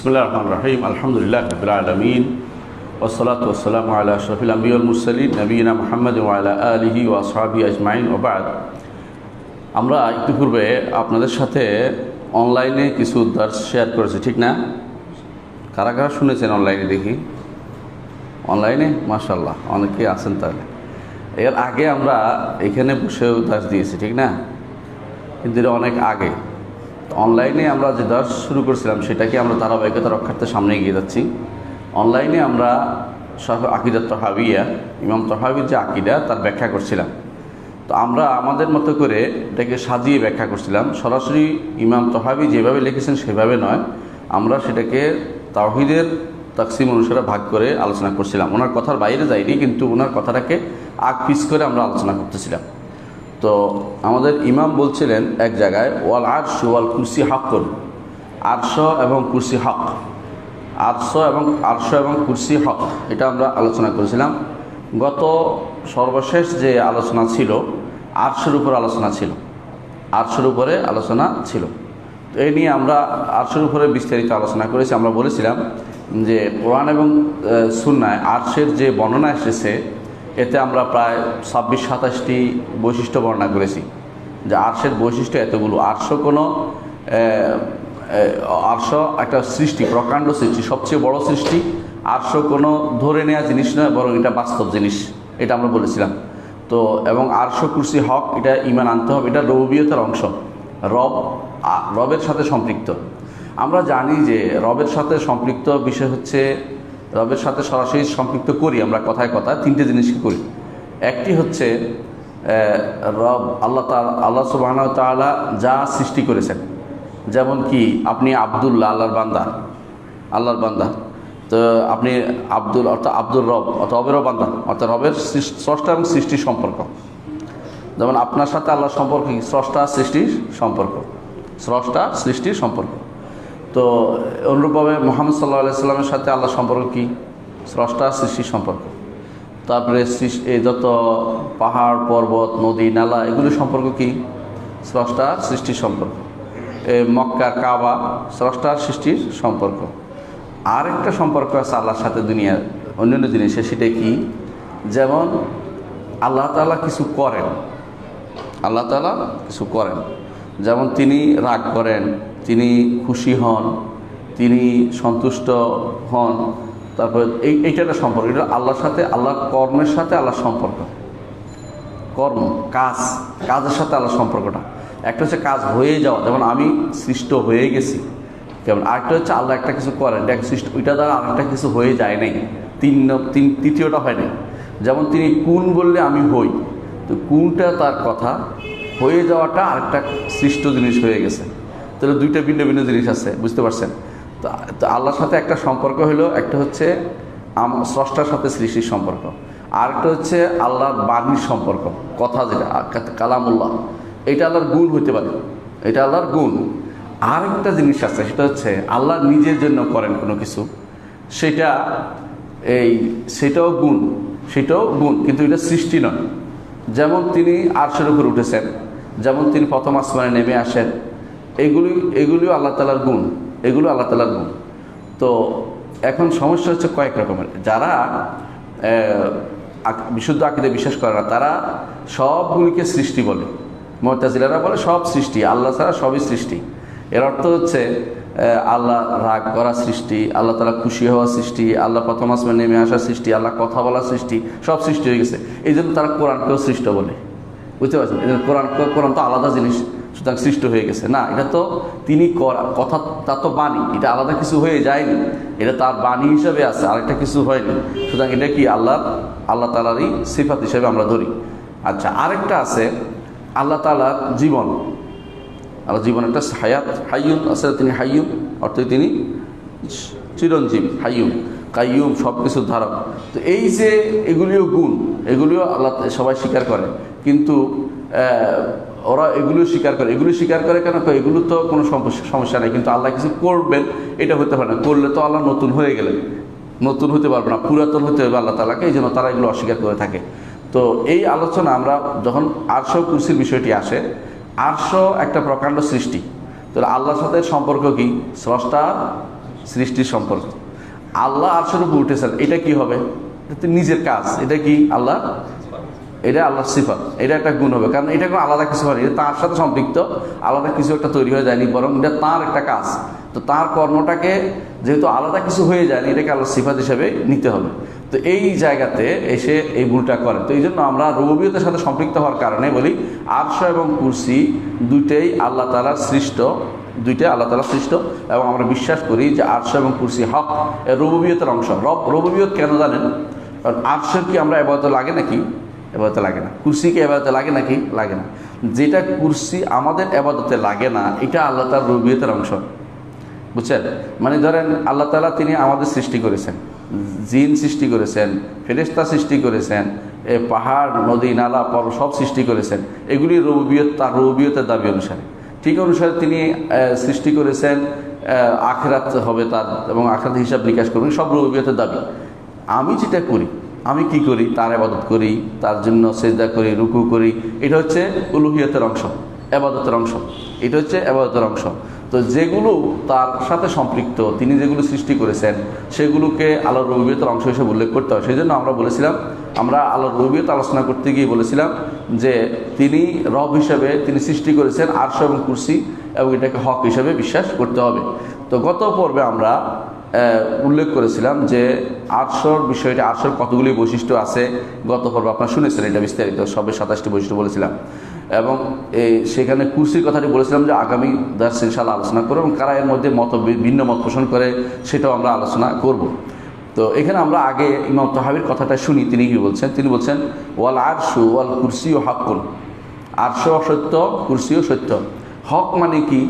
বিসমিল্লাহির রহমানির রহিম। আলহামদুলিল্লাহি রাব্বিল আলামিন ওয়াসসালাতু ওয়াসসালামু আলা আশরাফিল আমবিয়া ওয়াল মুরসালিন নবিয়িনা মুহাম্মদ ওয়া আলা আলিহি ওয়া আসহাবিহি আজমাইন ওয়া বা'দ। আমরা একটু পূর্বে আপনাদের সাথে অনলাইনে কিছু দার্স শেয়ার করেছি, ঠিক না? কারা কারা শুনেছেন অনলাইনে দেখি? অনলাইনে মাশাআল্লাহ অনেকেই আছেন। তাহলে এর আগে আমরা এখানে বসেও দার্স দিয়েছি, ঠিক না? কিন্তু এটা অনেক আগে। অনলাইনে আমরা যে দার্স শুরু করেছিলাম সেটাকে আমরা ধারাবাহিকতা রক্ষার্থে সামনে এগিয়ে যাচ্ছি। অনলাইনে আমরা আকিদাত তহাবিয়া, ইমাম তহাবির যে আকিদা তার ব্যাখ্যা করছিলাম। তো আমরা আমাদের মতো করে এটাকে সাজিয়ে ব্যাখ্যা করছিলাম। সরাসরি ইমাম তহাবি যেভাবে লিখেছেন সেভাবে নয়, আমরা সেটাকে তাওহীদের তাকসিম অনুসারে ভাগ করে আলোচনা করছিলাম। ওনার কথার বাইরে যাইনি, কিন্তু ওনার কথাটাকে আগ পিছ করে আমরা আলোচনা করতেছিলাম। তো আমাদের ইমাম বলছিলেন এক জায়গায়, ওয়াল আরশ ওয়াল কুরসি হাক্কুন, আরশ এবং কুরসি হক, আরশ এবং কুরসি হক, এটা আমরা আলোচনা করেছিলাম। গত সর্বশেষ যে আলোচনা ছিল আরশের উপর আলোচনা ছিল, আরশের উপরে আলোচনা ছিল। তো এই নিয়ে আমরা আরশের উপরে বিস্তারিত আলোচনা করেছি। আমরা বলেছিলাম যে কোরআন এবং সুন্নায় আরশের যে বর্ণনা এসেছে এতে আমরা প্রায় 26-27টি বৈশিষ্ট্য বর্ণনা করেছি। যে আরশের বৈশিষ্ট্য এতগুলো। আরশ একটা সৃষ্টি, প্রকাণ্ড সৃষ্টি, সবচেয়ে বড় সৃষ্টি। আরশ কোনো ধরে নেওয়া জিনিস নয়, বরং এটা বাস্তব জিনিস, এটা আমরা বলেছিলাম। তো এবং আরশ কুরসি হক, এটা ঈমান আনতে হবে, এটা রুবুবিয়তের অংশ, রবের সাথে সম্পৃক্ত। আমরা জানি যে রবের সাথে সম্পৃক্ত বিষয় হচ্ছে, রবের সাথে সরাসরি সম্পৃক্ত করি আমরা কথায় কথায় তিনটে জিনিসকে করি। একটি হচ্ছে রব আল্লাহ সুবহানাহু ওয়া তাআলা যা সৃষ্টি করেছেন, যেমন কি আপনি আব্দুল্লাহ, আল্লাহর বান্দা। তো আপনি আব্দুল অর্থাৎ আব্দুর রব অর্থাৎ রবেরও বান্দা, অর্থাৎ রবের স্রষ্টা এবং সৃষ্টির সম্পর্ক। যেমন আপনার সাথে আল্লাহর সম্পর্ক কি? স্রষ্টা সৃষ্টির সম্পর্ক, স্রষ্টা সৃষ্টির সম্পর্ক। তো অনুরূপভাবে মুহাম্মদ সাল্লাল্লাহু আলাইহি সাল্লামের সাথে আল্লাহর সম্পর্ক কি? স্রষ্টা সৃষ্টির সম্পর্ক। তারপরে এই যত পাহাড় পর্বত নদী নালা এগুলির সম্পর্ক কি? স্রষ্টা সৃষ্টির সম্পর্ক। মক্কার কাবা স্রষ্টার সৃষ্টির সম্পর্ক। আরেকটা সম্পর্ক আছে আল্লাহর সাথে দুনিয়ার অন্যান্য জিনিসের, সেটা কি? যেমন আল্লাহ তাআলা কিছু করেন, আল্লাহ তাআলা কিছু করেন, যেমন তিনি রাগ করেন, তিনি খুশি হন, তিনি সন্তুষ্ট হন। তারপরে এইটা একটা সম্পর্ক, এটা আল্লাহর সাথে, আল্লাহর কর্মের সাথে আল্লাহর সম্পর্ক। কর্ম, কাজের সাথে আল্লাহর সম্পর্কটা। একটা হচ্ছে কাজ হয়ে যাওয়া, যেমন আমি সৃষ্ট হয়ে গেছি, কেমন। আরেকটা হচ্ছে আল্লাহ একটা কিছু করেন, এটা সৃষ্টি, ওইটা দ্বারা আরেকটা কিছু হয়ে যায় নাই, তৃতীয়টা হয় নাই। যেমন তিনি কুন বললে আমি হই, তো কুনটা তার কথা, হয়ে যাওয়াটা আরেকটা সৃষ্ট জিনিস হয়ে গেছে। তাহলে দুইটা ভিন্ন ভিন্ন জিনিস আছে, বুঝতে পারছেন? তো আল্লাহর সাথে একটা সম্পর্ক হলো, একটা হচ্ছে স্রষ্টার সাথে সৃষ্টির সম্পর্ক, আরেকটা হচ্ছে আল্লাহর বাণীর সম্পর্ক, কথা যেটা কালামুল্লাহ, এটা আল্লাহর গুণ হইতে পারে, এটা আল্লাহর গুণ। আরেকটা জিনিস আছে, সেটা হচ্ছে আল্লাহ নিজের জন্য করেন কোনো কিছু, সেটাও গুণ, কিন্তু এটা সৃষ্টি নয়। যেমন তিনি আরশের উপর উঠেছেন, যেমন তিনি প্রথম আসমানে নেমে আসেন, এগুলিও আল্লাহ তাআলার গুণ, এগুলো আল্লাহ তাআলার গুণ। তো এখন সমস্যা হচ্ছে কয়েক রকমের। যারা বিশুদ্ধ আকীদায় বিশ্বাস করে না, তারা সবগুলিকে সৃষ্টি বলে। মুতাজিলারা বলে সব সৃষ্টি, আল্লাহ ছাড়া সবই সৃষ্টি। এর অর্থ হচ্ছে আল্লাহ রাগ করা সৃষ্টি, আল্লাহ তাআলা খুশি হওয়া সৃষ্টি, আল্লাহ প্রথম আসমানে নেমে আসা সৃষ্টি, আল্লাহ কথা বলা সৃষ্টি, সব সৃষ্টি হয়ে গেছে। এই জন্য তারা কোরআনকেও সৃষ্ট বলে, বুঝতে পারছেন? এই জন্য কোরআন তো আলাদা জিনিস, সুতরাং সৃষ্ট হয়ে গেছে না। এটা তো তিনি কথা, তার তো বাণী, এটা আলাদা কিছু হয়ে যায়নি, এটা তার বাণী হিসাবে আছে, আরেকটা কিছু হয়নি। সুতরাং এটা কি আল্লাহ তাআলারই সিফাত হিসেবে আমরা ধরি। আচ্ছা, আরেকটা আছে আল্লাহ তাআলার জীবন, আল্লাহ জীবন একটা হাইয়ুন আছে, তিনি হাইয়ুন অর্থাৎ তিনি চিরঞ্জীব, হাইয়ুন কাইয়ুম, সব কিছুর ধারক। তো এই যে এগুলিও গুণ, এগুলিও আল্লাহ সবাই স্বীকার করে, কিন্তু ওরা এগুলো স্বীকার করে কেন? এগুলো তো কোনো সমস্যা নেই, কিন্তু আল্লাহ কিছু করবেন এটা হতে পারে না। করলে তো আল্লাহ নতুন হয়ে গেলেন, নতুন হতে পারবে না, পুরাতন হতে হবে আল্লাহ তাআলাকে, এই জন্য তারা এগুলো অস্বীকার করে থাকে। তো এই আলোচনা আমরা যখন আরশ কুরসির বিষয়টি আসে, আরশ একটা প্রকাণ্ড সৃষ্টি, তাহলে আল্লাহর সাথে সম্পর্ক কি? স্রষ্টা সৃষ্টির সম্পর্ক। আল্লাহ আরশের উপর উঠেছেন, এটা কি হবে? এটা নিজের কাজ। এটা কি আল্লাহ, এটা আল্লাহর সিফাত, এটা একটা গুণ হবে, কারণ এটা কোনো আলাদা কিছু হয়নি, এটা তার সাথে সম্পৃক্ত, আলাদা কিছু একটা তৈরি হয়ে যায়নি, বরং এটা তার একটা কাজ। তো তার কর্মটাকে যেহেতু আলাদা কিছু হয়ে যায়নি, এটাকে আল্লাহর সিফাত হিসেবে নিতে হবে। তো এই জায়গাতে এসে এই ভুলটা করে। তো এই জন্য আমরা রুবুবিয়তের সাথে সম্পৃক্ত হওয়ার কারণে বলি আরশ এবং কুরসি দুইটাই আল্লাহ তাআলার সৃষ্ট, দুইটাই আল্লাহ তাআলার সৃষ্ট, এবং আমরা বিশ্বাস করি যে আরশ এবং কুরসি হক, রুবুবিয়তের অংশ। রুবুবিয়ত কেন জানেন? কারণ আরশের কি আমরা ইবাদত লাগে নাকি? এবাদতে লাগে না। কুরসি কি এবাদতে লাগে নাকি? লাগে না। যেটা কুরসি আমাদের এবাদতে লাগে না, এটা আল্লাহ তাআলার রুবুবিয়তের অংশ, বুঝছেন? মানে ধরেন আল্লাহ তাআলা তিনি আমাদের সৃষ্টি করেছেন, জিন সৃষ্টি করেছেন, ফেরেশতা সৃষ্টি করেছেন, পাহাড় নদী নালা পর্বত সব সৃষ্টি করেছেন। এগুলি রুবুবিয়ত, তার রুবুবিয়তের দাবি অনুসারে। ঠিক অনুসারে তিনি সৃষ্টি করেছেন আখিরাত হবে তার, এবং আখিরাত হিসাব নিকাশ করবেন, সব রুবুবিয়তের দাবি। আমি যেটা করি, আমি কি করি? তার ইবাদত করি, তার জন্য সিজদা করি, রুকু করি, এটা হচ্ছে উলুহিয়তের অংশ, ইবাদতের অংশ, এটা হচ্ছে ইবাদতের অংশ। তো যেগুলো তার সাথে সম্পৃক্ত, তিনি যেগুলো সৃষ্টি করেছেন, সেগুলোকে আল্লাহর রুবুবিয়তের অংশ হিসেবে উল্লেখ করতে হয়। সেই জন্য আমরা বলেছিলাম, আমরা আল্লাহর রুবুবিয়ত আলোচনা করতে গিয়ে বলেছিলাম যে তিনি রব হিসেবে তিনি সৃষ্টি করেছেন আরশ এবং কুরসি, এবং এটাকে হক হিসেবে বিশ্বাস করতে হবে। তো গত পর্বে আমরা উল্লেখ করেছিলাম যে আরশের বিষয়টি, আরশের কতগুলি বৈশিষ্ট্য আছে, গত পর্বে আপনারা শুনেছেন এটা বিস্তারিত, সবে 27টি বৈশিষ্ট্য বলেছিলাম। এবং সেখানে কুরসির কথাটি বলেছিলাম যে আগামী দার্সে ইনশাআল্লাহ আলোচনা করব, এবং কারা এর মধ্যে ভিন্ন মত পোষণ করে সেটাও আমরা আলোচনা করব। তো এখানে আমরা আগে ইমাম তাহাবির কথাটা শুনি, তিনি কি বলছেন? তিনি বলছেন ওয়াল আরশু ওয়াল কুরসিও হাক্কুন, আরশও সত্য, কুরসিও সত্য। হক মানে কি?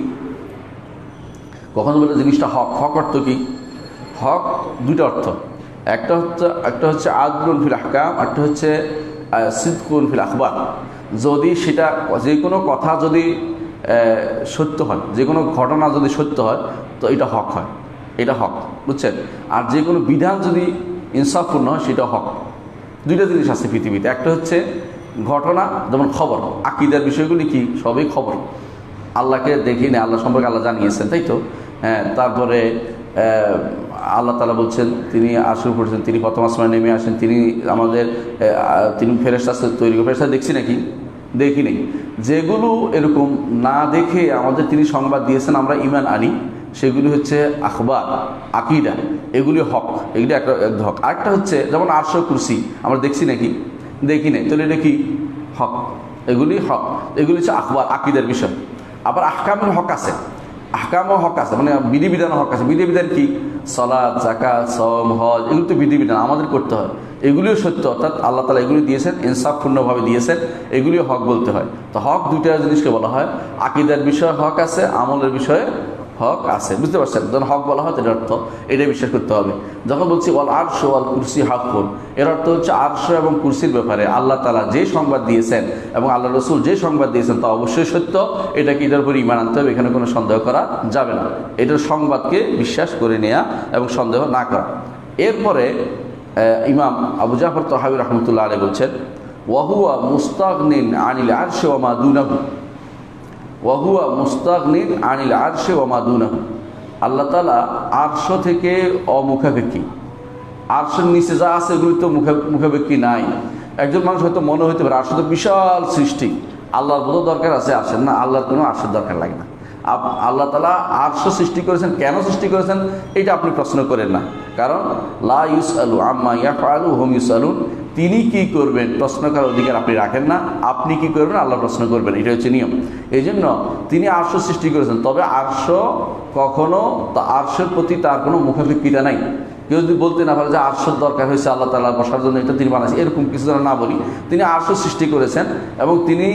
কখনো বলে জিনিসটা হক, হক অর্থ কি? হক দুইটা অর্থ, একটা হচ্ছে আদলুন ফিল আহকাম, একটা হচ্ছে সিদকুন ফিল আখবার। যদি সেটা যে কোনো কথা যদি সত্য হয়, যে কোনো ঘটনা যদি সত্য হয়, তো এটা হক হয়, এটা হক, বুঝছেন? আর যে কোনো বিধান যদি ইনসাফপূর্ণ হয়, সেটা হক। দুইটা জিনিস আছে পৃথিবীতে, একটা হচ্ছে ঘটনা, যেমন খবর, আকীদার বিষয়গুলি কি? সবই খবর। আল্লাহকে দেখিনি, আল্লাহ সম্পর্কে আল্লাহ জানিয়েছেন, তাই তো? হ্যাঁ। তারপরে আল্লাহ তাআলা বলছেন তিনি আরশের উপর করেছেন, তিনি প্রথম আসমানে নেমে আসেন, তিনি আমাদের তিনি ফেরেশতা তৈরি করে, ফেরেশতা দেখছি নাকি? দেখি নেই। যেগুলো এরকম না দেখে আমাদের তিনি সংবাদ দিয়েছেন, আমরা ঈমান আনি, সেগুলি হচ্ছে আখবার, আকীদা, এগুলি হক, এগুলি একটা হক। আরেকটা হচ্ছে যেমন আরশ কুরসি আমরা দেখছি নাকি? দেখি নেই, তাহলে এটা কি? হক, এগুলি হক, এগুলি হচ্ছে আখবার, আকীদার বিষয়। আবার আহকামের হক আছে, আহকামও হক আছে, মানে বিধিবিধান হক আছে। বিধিবিধান কি? সালাত, যাকাত, সওম, হজ, এগুলো তো বিধিবিধান আমাদের করতে হয়, এগুলিও সত্য। অর্থাৎ আল্লাহ তাআলা এগুলি দিয়েছেন, ইনসাফপূর্ণভাবে দিয়েছেন, এগুলিও হক বলতে হয়। তো হক দুইটা জিনিসকে বলা হয়, আকীদার বিষয়ে হক আছে, আমলের বিষয়ে হক আছে, বুঝতে পারছেন? যখন হক বলা হয় এর অর্থ এটাই বিশ্বাস করতে হবে। যখন বলছি ওয়াল আরশ ওয়াল কুরসি হাক্কুন, এর অর্থ হচ্ছে আরশ এবং কুরসির ব্যাপারে আল্লাহ তাআলা যে সংবাদ দিয়েছেন এবং আল্লাহ রাসূল যে সংবাদ দিয়েছেন তা অবশ্যই সত্য। এটাকে এটার উপর ঈমান আনতে হবে, এখানে কোনো সন্দেহ করা যাবে না। এটার সংবাদকে বিশ্বাস করে নেওয়া এবং সন্দেহ না করা। এরপরে ইমাম আবু জাফর তাহাবী রাহমাতুল্লাহ আলাইহি বলছেন ওয়াহুয়া মুস্তাগনিন আনিল আরশি ওয়া মা দুনাহু, ওয়াহুয়া মুস্তাগনিন আনিল আরশি ওয়া মা দুনাহু। আল্লাহ তাআলা আরশ থেকে অমুখাপেক্ষী, আরশের নিচে যা আছে এগুলি তো মুখাপেক্ষী নাই। একজন মানুষ হয়তো মনে হইতে পারে আরশ তো বিশাল সৃষ্টি, আল্লাহর বোধ দরকার আছে আরশের? না, আল্লাহর কোনো আরশের দরকার লাগে না। আল্লাহ তাআলা আরশ সৃষ্টি করেছেন, কেন সৃষ্টি করেছেন এটা আপনি প্রশ্ন করেন না, কারণ লা ইউসআলু আম্মা ইয়াফআলু হুম ইউসআলুন। তিনি কি করবেন প্রশ্ন করার অধিকার আপনি রাখেন না, আপনি কি করবেন আল্লাহ প্রশ্ন করবেন, এটা হচ্ছে নিয়ম। এই জন্য তিনি আরশ সৃষ্টি করেছেন, তবে আরশ কখনো আরশের প্রতি তার কোনো মুখাপেক্ষিতা নাই। কেউ যদি বলতে না পারে যে আরশের দরকার হয়েছে আল্লাহ তাআলার বসার জন্য, এটা তিনি বানাইছেন, এরকম কিছু যেন না বলি। তিনি আরশ সৃষ্টি করেছেন এবং তিনি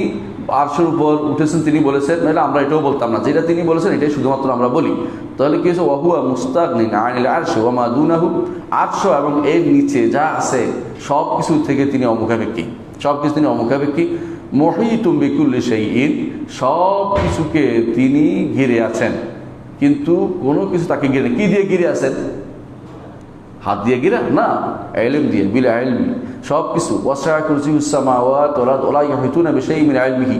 আরশের উপর উঠেছেন, তিনি বলেছেন, নাহলে আমরা এটাও বলতাম না, যেটা তিনি বলেছেন এটাই শুধুমাত্র আমরা বলি। তাহলে কি হচ্ছে ওয়াহুয়া মুস্তাগনিন আনিল আরশি ওয়া মা দুনাহু, আরশ এবং এর নিচে যা আছে সব কিছু থেকে তিনি অমুখাপেক্ষী, সব কিছু তিনি অমুখাপেক্ষী। মুহীতুম বিকুল্লি শাইইন, সব কিছুকে তিনি ঘিরে আছেন, কিন্তু কোনো কিছু তাকে ঘিরে, কি দিয়ে ঘিরে আছেন? হাত দিয়ে ঘিরে না, ইলম দিয়ে, বিল ইলমি, সব কিছু। ওয়াসআ কুরসিয়ুস সামাওয়াতি ওয়াল আরদ ওয়া লা ইউহিতুনা বিশাইইন মিন ইলমিহি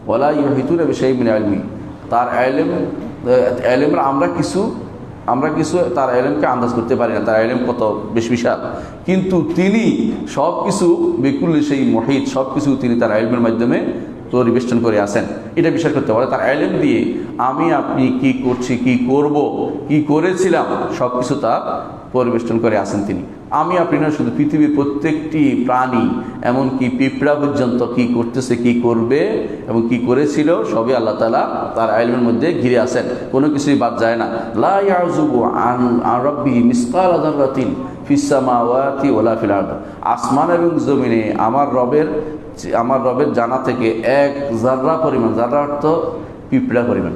ওয়া লা ইউহিতুনা বিশাইইন মিন ইলমিহি। তার ইলমের আমরা কিছু আমরা কিছু তার এলেমকে আন্দাজ করতে পারি না, তার এলেম কত বেশ বিশাল, কিন্তু তিনি সব কিছু বিকুল সেই মহিত সব কিছু তিনি তার এলমের মাধ্যমে পরিবেষ্টন করে আসেন। এটা বিশ্বাস করতে পারে তার এলেম দিয়ে আমি আপনি কি করছি, কি করব, কি করেছিলাম, সব কিছু তার পরিবেষ্টন করে আসেন তিনি। আমি আপনি না, শুধু পৃথিবীর প্রত্যেকটি প্রাণী এমনকি পিঁপড়া পর্যন্ত কি করতেছে, কি করবে এবং কি করেছিল সবই আল্লাহ তাআলা তার ইলমের মধ্যে ঘিরে আসেন, কোনো কিছুই বাদ যায় না। লা ইয়াযুবু আন রাব্বি মিসকালা যাররাতিন ফিস সামাওয়াতি ওয়ালা ফিল আরদ, আসমান এবং জমিনে আমার রবের জানা থেকে এক জাররা পরিমাণ, জাররা অর্থ পিঁপড়া পরিমাণ,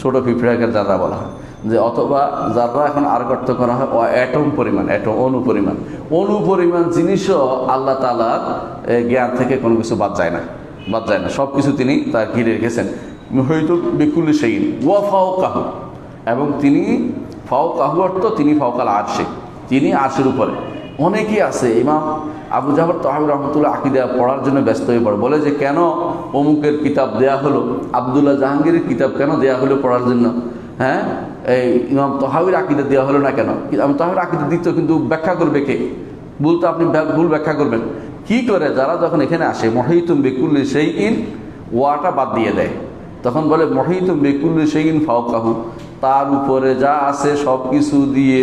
ছোট পিঁপড়াকে জাররা বলা হয়, যে অথবা যারা এখন আর অর্থ করা হয় অ্যাটম পরিমাণ, অণু পরিমাণ জিনিসও আল্লাহ তাআলার জ্ঞান থেকে কোনো কিছু বাদ যায় না, সব কিছু তিনি তার ঘিরে রেখেছেন। হয়তো বিকুল সেইন ওয়া ফাওকাহু, এবং তিনি ফাওকাহু অর্থ তিনি ফাওকাল আরশে, তিনি আরশের উপরে। অনেকেই আছে ইমাম আবু জাফর তাহাবী রহমতুল্লাহ আকীদা পড়ার জন্য ব্যস্ত হয়ে পড়ে, বলে যে কেন অমুকের কিতাব দেয়া হলো, আব্দুল্লাহ জাহাঙ্গীরের কিতাব কেন দেয়া হলো পড়ার জন্য, হ্যাঁ এই ইমাম তাহাবীর আকীদা দেওয়া হলো না কেন? ইমাম তাহাবীর আকীদা দিত, কিন্তু ব্যাখ্যা করবে কে? ভুল তো আপনি ভুল ব্যাখ্যা করবেন কি করে? যারা যখন এখানে আসে মহিতুম বিকুল্লি শাইইন, ওয়াটা বাদ দিয়ে দেয়, তখন বলে মহিতুম বিকুল্লি শাইইন ফাওকাহু, তার উপরে যা আছে সব কিছু দিয়ে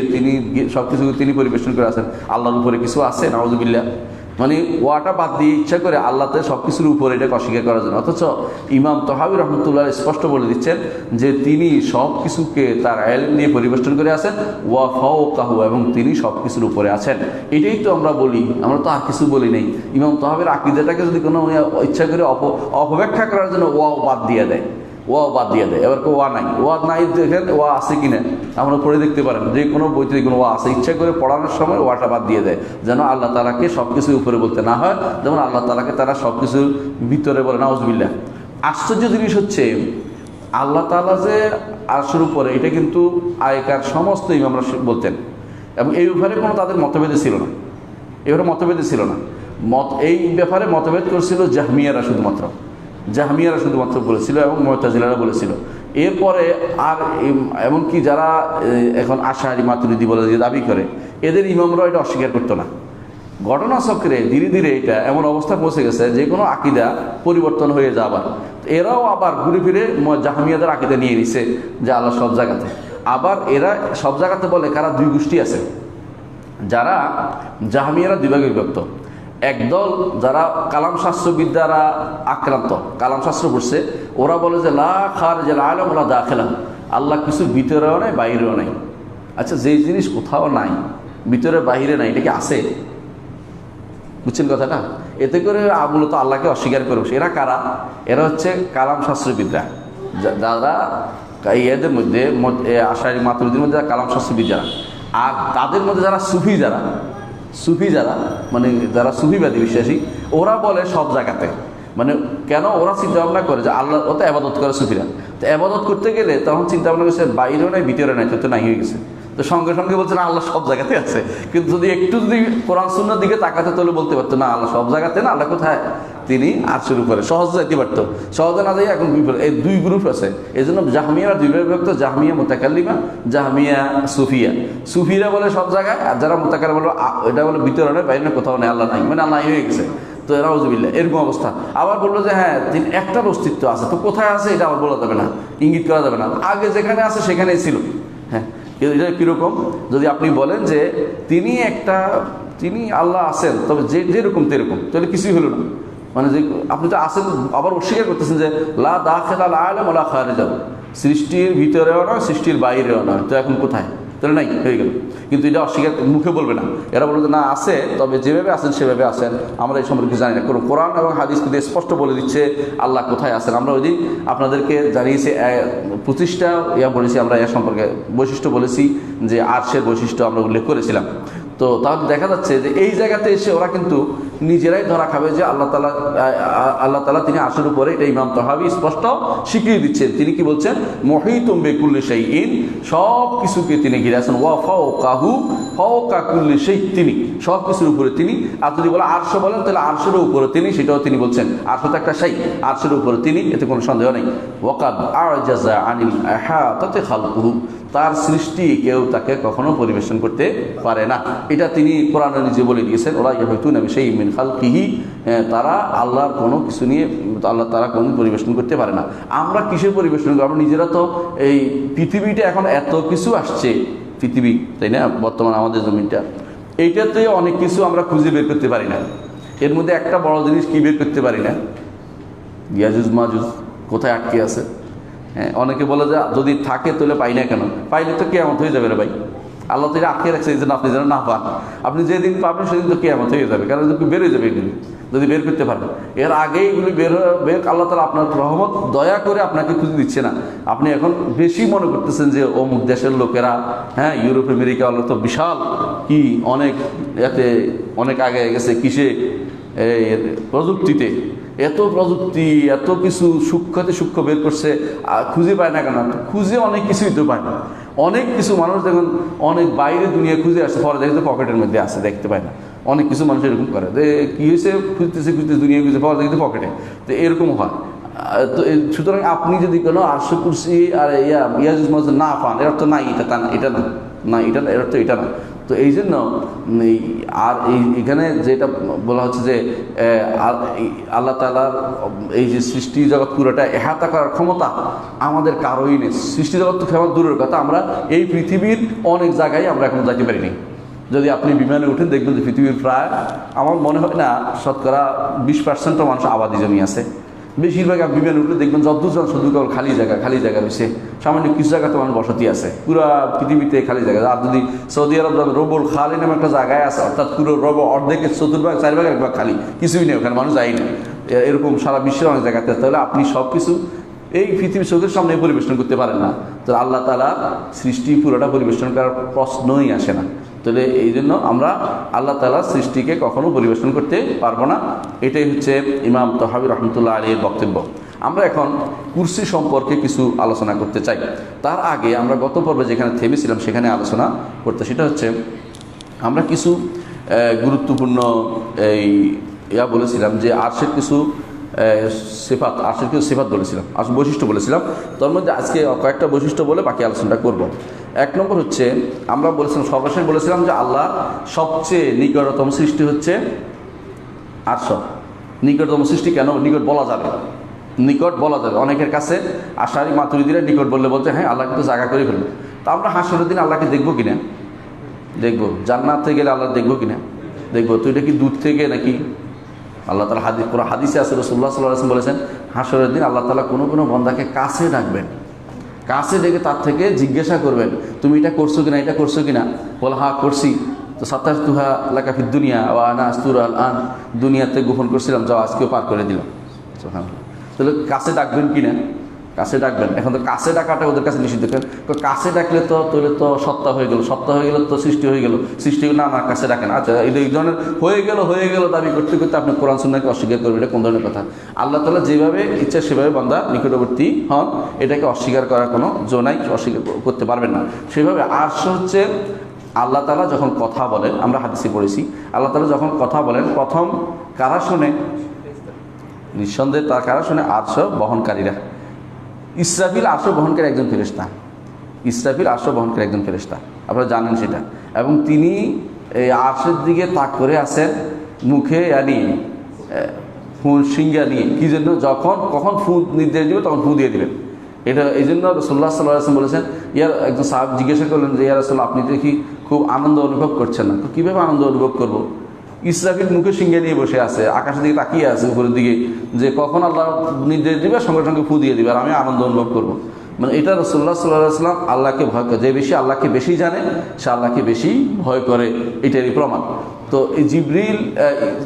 তিনি পরিবেশন করে আছেন। আল্লাহর উপরে কিছু আছে নাউযুবিল্লাহ, মানে ওয়াটা বাদ দিয়ে ইচ্ছা করে আল্লাহতে সব কিছুর উপরে এটাকে অস্বীকার করার জন্য। অথচ ইমাম তাহাবী রহমতুল্লাহ স্পষ্ট বলে দিচ্ছেন যে তিনি সব কিছুকে তার ইলম দিয়ে পরিবেষ্টন করে আছেন, ওয়া ফাওকাহু, এবং তিনি সব কিছুর উপরে আছেন। এটাই তো আমরা বলি, আমরা তো আর কিছু বলি নেই। ইমাম তাহাবীর আকীদাটাকে যদি কোনো ইচ্ছা করে অপব্যাখ্যা করার জন্য ওয়াও বাদ দিয়ে দেয়, এবার ওয়া নাই দেখেন ওয়া আছে কিনা আমরা পড়ে দেখতে পারেন, যে কোনো বইতে কোনো ওয়া আছে, ইচ্ছা করে পড়ানোর সময় ওয়াটা বাদ দিয়ে দেয়, যেন আল্লাহ তাআলাকে সব কিছুর উপরে বলতে না হয়, যেমন আল্লাহ তাআলাকে তারা সব কিছুর ভিতরে বলে। নাউযুবিল্লাহ। আশ্চর্য জিনিস হচ্ছে আল্লাহ তাআলা যে আরশের উপরে, এটা কিন্তু আগেকার সমস্ত ইমামরা বলতেন, এবং এই ব্যাপারে কোনো তাদের মতভেদে ছিল না, এই ব্যাপারে মতভেদ করছিল জাহমিয়ারা শুধুমাত্র বলেছিল, এবং মুতাজিলারা বলেছিল। এরপরে আর এমনকি যারা এখন আশারি মাতুরিদি বলে যে দাবি করে, এদের ইমামরা এটা অস্বীকার করতো না। ঘটনাচক্রে ধীরে ধীরে এটা এমন অবস্থা পৌঁছে গেছে যে কোনো আকিদা পরিবর্তন হয়ে যাবার, এরাও আবার ঘুরে ফিরে জাহমিয়াদের আকিদা নিয়ে নিছে যে আল্লাহ সব জায়গাতে। আবার এরা সব জায়গাতে বলে কারা, দুই গোষ্ঠী আছে যারা জাহমিয়ারা দুই ভাগে বিভক্ত। একদল যারা কালাম শাস্ত্রবিদ্যারা আক্রান্ত, কালাম শাস্ত্র পড়ছে, ওরা বলে যে লা খারিজাল আলম ওয়ালা দাখিলা, আল্লাহ কিছু ভিতরেও নাই বাইরেও নাই। আচ্ছা, যেই জিনিস কোথাও নাই, ভিতরে বাইরে নাই, এটা কি আছে? বুঝছেন কথাটা? এতে করে মূলত আল্লাহকে অস্বীকার করে বসে। এরা কারা? এরা হচ্ছে কালাম শাস্ত্রবিদ্যা, যারা এদের মধ্যে আশারি মাতুরিদির মধ্যে কালাম শাস্ত্রবিদ্যা, আর তাদের মধ্যে যারা সুফি যারা মানে যারা সুফিবাদী বিশ্বাসী, ওরা বলে সব জায়গাতে। মানে কেন? ওরা চিন্তা ভাবনা করে যে আল্লাহ ওতে আবাদত করে সুফিরা, তো আবাদত করতে গেলে তখন চিন্তা ভাবনা করছে বাইরেও নাই ভিতরে নাই, তো নাই হয়ে গেছে। তো সঙ্গে সঙ্গে বলছে না আল্লাহ সব জায়গাতে আছে, কিন্তু যদি কোরআন সুন্নাহর দিকে তাকাতে তাহলে বলতে পারতো না আল্লাহ সব জায়গাতে না, আল্লাহ কোথায়? তিনি আরশের উপরে। সহজে যেতে পারতো, সহজে না যাই এখন এই দুই গ্রুপ আছে। এই জন্য জাহমিয়ারা দুই ভাগে বিভক্ত, জাহমিয়া মুতাকাল্লিমা, জাহমিয়া সুফিরা বলে সব জায়গায়, আর যারা মুতাকাল্লিম বলে এটা বলে ভিতরে নয় বাইরে কোথাও নেই, আল্লাহ নাই, মানে আল্লাহ হয়ে গেছে। তো নাউযুবিল্লাহ, এরকম অবস্থা। আবার বললো যে হ্যাঁ তিনি একটার অস্তিত্ব আছে, তো কোথায় আছে এটা আবার বলা যাবে না, ইঙ্গিত করা যাবে না, আগে যেখানে আছে সেখানেই ছিল। হ্যাঁ, এটা কীরকম? যদি আপনি বলেন যে তিনি আল্লাহ আছেন, তবে যেরকম তেরকম, তাহলে কিছুই হলো না। মানে যে আপনি তো আছেন, আবার অস্বীকার করতেছেন যে লা দাখিলাল আলম ওয়ালা খারিজাহু, সৃষ্টির ভিতরেও নয় সৃষ্টির বাইরেও নয়, তো এখন কোথায়? তাহলে নাই, হয়ে গেল। কিন্তু এটা অস্বীকার মুখে বলবে না, এরা বলবে না আছে, তবে যেভাবে আছেন সেভাবে আছেন, আমরা এই সম্পর্কে জানি না। কোনো কোরআন এবং হাদিস কিন্তু স্পষ্ট বলে দিচ্ছে আল্লাহ কোথায় আছেন। আমরা ওই দিন আপনাদেরকে জানিয়েছি 25টা বলেছি, আমরা এর সম্পর্কে বৈশিষ্ট্য বলেছি, যে আরশের বৈশিষ্ট্য আমরা উল্লেখ করেছিলাম। তো তাহলে দেখা যাচ্ছে যে এই জায়গাতে এসে ওরা কিন্তু নিজেরাই ধরা খাবে যে আল্লাহ তাআলা তিনি আরশের উপরে। এটা ইমাম তাহাবী স্পষ্ট স্বীকৃতি দিচ্ছেন। তিনি কি বলছেন? মুহীতুম বিকুল্লি শাইইন, সব কিছুকে তিনি ঘিরে আছেন। ওয়া ফাওকাহু, ফাওকা কুল্লি শাই, তিনি সব কিছুর উপরে তিনি। আর যদি বলে আরশ বলেন তাহলে আরশের উপরে তিনি, সেটাও তিনি বলছেন। আরশ তো একটা শাই, আরশের উপরে তিনি, এতে কোনো সন্দেহ নেই। ওয়াকাদ আ'জাজা আনিল ইহাতাতি খালকুহু, তার সৃষ্টি কেউ তাকে কখনো পরিবেশন করতে পারে না। এটা তিনি কোরআনে নিজে বলে দিয়েছেন, ওলা ইয়াহুতুনা বিশাইইন মিন খালকিহি, তারা আল্লাহর কোনো কিছু নিয়ে আল্লাহ তারা কোনো পরিবেশন করতে পারে না। আমরা কিসের পরিবেশন করব? আমরা নিজেরা তো এই পৃথিবীটা এখন এত কিছু আসছে, পৃথিবী, তাই না, বর্তমান আমাদের জমিনটা, এইটাতে অনেক কিছু আমরা খুঁজে বের করতে পারি না। এর মধ্যে একটা বড় জিনিস কি বের করতে পারি না? ইয়াজুজ মাজুজ কোথায় আটকে আছে। হ্যাঁ, অনেকে বলে যে যদি থাকে তাহলে পাই না কেন? পাইলে তো কিয়ামত হয়ে যাবে রে ভাই। আল্লাহ তো এটা আটকে রাখছে এই জন্য আপনি যেন না পান। আপনি যেদিন পাবেন সেদিন তো কিয়ামত হয়ে যাবে, কারণ বেরোয় যাবে এগুলি যদি বের করতে পারেন। এর আগে এগুলি বের আল্লাহ তাআলা আপনার রহমত দয়া করে আপনাকে খুঁজে দিচ্ছে না। আপনি এখন বেশি মনে করতেছেন যে অমুক দেশের লোকেরা, হ্যাঁ, ইউরোপ আমেরিকা হলো তো বিশাল কি অনেক এতে অনেক আগে গেছে, কিসে, প্রযুক্তিতে, এত প্রযুক্তি, এত কিছু সূক্ষ্ম বের করছে, খুঁজে পায় না কেন? খুঁজে অনেক কিছুই তো পায় না। অনেক কিছু মানুষ দেখুন অনেক বাইরে দুনিয়া খুঁজে আসছে, পরে দেখতে পকেটের মধ্যে আছে, দেখতে পায় না। অনেক কিছু মানুষ এরকম করে যে কী হয়েছে, খুঁজতেছে দুনিয়া খুঁজে, পরে দেখতে পকেটে, তো এরকম হয়। তো সুতরাং আপনি যদি কোনো আরশ কুরসি আর ইয়াজুজ মাজুজ না পান, এর তো নাই, এটা না, এর তো এটা না। তো এই জন্য আর এখানে যেটা বলা হচ্ছে যে আল্লাহ তাআলার এই যে সৃষ্টি জগৎ পুরোটা এহাতা করার ক্ষমতা আমাদের কারোই নেই। সৃষ্টি জগৎ তো ক্ষমতা দূরের কথা, আমরা এই পৃথিবীর অনেক জায়গায় আমরা এখন যাইতে পারিনি। যদি আপনি বিমানে উঠেন দেখবেন যে পৃথিবীর প্রায়, আমার মনে হয় না, শতকরা 20% মানুষ আবাদি জমি আছে। বেশিরভাগ বিমান উঠলে দেখবেন যতদূর শুধু কেবল খালি জায়গা রয়েছে। সামান্য কিছু জায়গাতে মানুষ বসতি আছে, পুরো পৃথিবীতে খালি জায়গা। আর যদি সৌদি আরব যাবেন, রবুল খালি নামে একটা জায়গায় আছে, অর্থাৎ পুরো অর্ধেকের 4/4 এক ভাগ খালি, কিছুই নেই, ওখানে মানুষ যায় না। এরকম সারা বিশ্বের অনেক জায়গাতে। তাহলে আপনি সব কিছু এই পৃথিবীর চোখের সামনে পরিবেশন করতে পারেন না। তো আল্লাহ তাআলা সৃষ্টি পুরোটা পরিবেশন করার প্রশ্নই আসে না। তাহলে এই জন্য আমরা আল্লাহ তাআলার সৃষ্টিকে কখনো পরিবেশন করতে পারবো না। এটাই হচ্ছে ইমাম তাহাবী রহমতুল্লাহ আলাইহির বক্তব্য। আমরা এখন কুরসি সম্পর্কে কিছু আলোচনা করতে চাই। তার আগে আমরা গত পর্বে যেখানে থেমেছিলাম সেখানে আলোচনা করতে, সেটা হচ্ছে আমরা কিছু গুরুত্বপূর্ণ বলেছিলাম যে আরশের কিছু সিফাত বলেছিলাম, বৈশিষ্ট্য বলেছিলাম। তার মধ্যে আজকে কয়েকটা বৈশিষ্ট্য বলে বাকি আলোচনাটা করব। এক নম্বর হচ্ছে, আমরা বলেছিলাম, সর্বশেষ বলেছিলাম যে আল্লাহ সবচেয়ে নিকটতম সৃষ্টি হচ্ছে আরশ। নিকটতম সৃষ্টি কেন? নিকট বলা যাবে, অনেকের কাছে আশারি মাতুরিদিরা নিকট বলতে হ্যাঁ আল্লাহকে তো জায়গা করে ফেলবে। তা আমরা হাসরের দিন আল্লাহকে দেখবো কিনা? দেখবো। জান্নাতে গেলে আল্লাহ দেখবো কিনা? দেখবো। তো এটা কি দূর থেকে নাকি? আল্লাহ তাআলা পুরো হাদিসে আছে, রাসূলুল্লাহ সাল্লাল্লাহু আলাইহি ওয়াসাল্লাম বলেছেন হাসরের দিন আল্লাহ তাআলা কোনো বান্দাকে কাছে ডাকবেন, কাছে ডেকে তার থেকে জিজ্ঞাসা করবেন, তুমি এটা করছো কিনা? বলে হ্যাঁ করছি। তো সাতারতুহা লাকা ফিদ দুনিয়া ওয়া আনা আস্তুরু আল আন, দুনিয়াতে গোপন করছিলাম, যাও আজকেও পার করে দিলাম। সুবহানাল্লাহ। তাহলে কাছে ডাকবেন কিনা? কাছে ডাকবেন। এখন তো কাছে ডাকাটা ওদের কাছে নিষিদ্ধ। কাছে ডাকলে তো সত্তা হয়ে গেল, তো সৃষ্টি হয়ে গেল, সৃষ্টি না আমার কাছে ডাকেন। আচ্ছা, এই ধরনের হয়ে গেল দাবি করতে করতে আপনি কোরআন সুন্নাহকে অস্বীকার করবেন, এটা কোন ধরনের কথা? আল্লাহ তাআলা যেভাবে ইচ্ছা সেভাবে বান্দা নিকটবর্তী হন, এটাকে অস্বীকার করার কোনো জো নাই, অস্বীকার করতে পারবেন না। সেভাবে আরশ হচ্ছে আল্লাহ তাআলা যখন কথা বলেন, আমরা হাদিসে পড়েছি, আল্লাহ তাআলা যখন কথা বলেন প্রথম কারা শোনে? নিঃসন্দেহে তার কারা শোনে? আরশ বহনকারীরা। ইসরাফিল আরশ বহনকারী একজন ফেরেশতা, আপনারা জানেন সেটা। এবং তিনি এই আরশের দিকে তাক করে আছেন, মুখে সিংহা নিয়ে, কি জন্য? কখন ফু নির্দেশ দিবে তখন ফু দিয়ে দিবেন। এটা এই জন্য রাসূলুল্লাহ সাল্লাল্লাহু আলাইহি ওয়াসাল্লাম বলেছেন, একজন সাহাবী জিজ্ঞাসা করলেন যে ইয়া রাসূলুল্লাহ, আপনি দেখি খুব আনন্দ অনুভব করছেন না। কীভাবে আনন্দ অনুভব করবো? ইসরাফিল মুখে সিংহা নিয়ে বসে আছে, আকাশের দিকে তাকিয়ে আছে উপরের দিকে, যে কখন আল্লাহ নির্দেশ দিবে সঙ্গে সঙ্গে ফু দিয়ে দিবে, আর আমি আনন্দ অনুভব করবো। মানে এটা রাসূলুল্লাহ সাল্লাল্লাহু আলাইহি ওয়াসাল্লাম আল্লাহকে ভয় করে, যে বেশি আল্লাহকে বেশি জানে সে আল্লাহকে বেশি ভয় করে, এটারই প্রমাণ। তো এই জিবরিল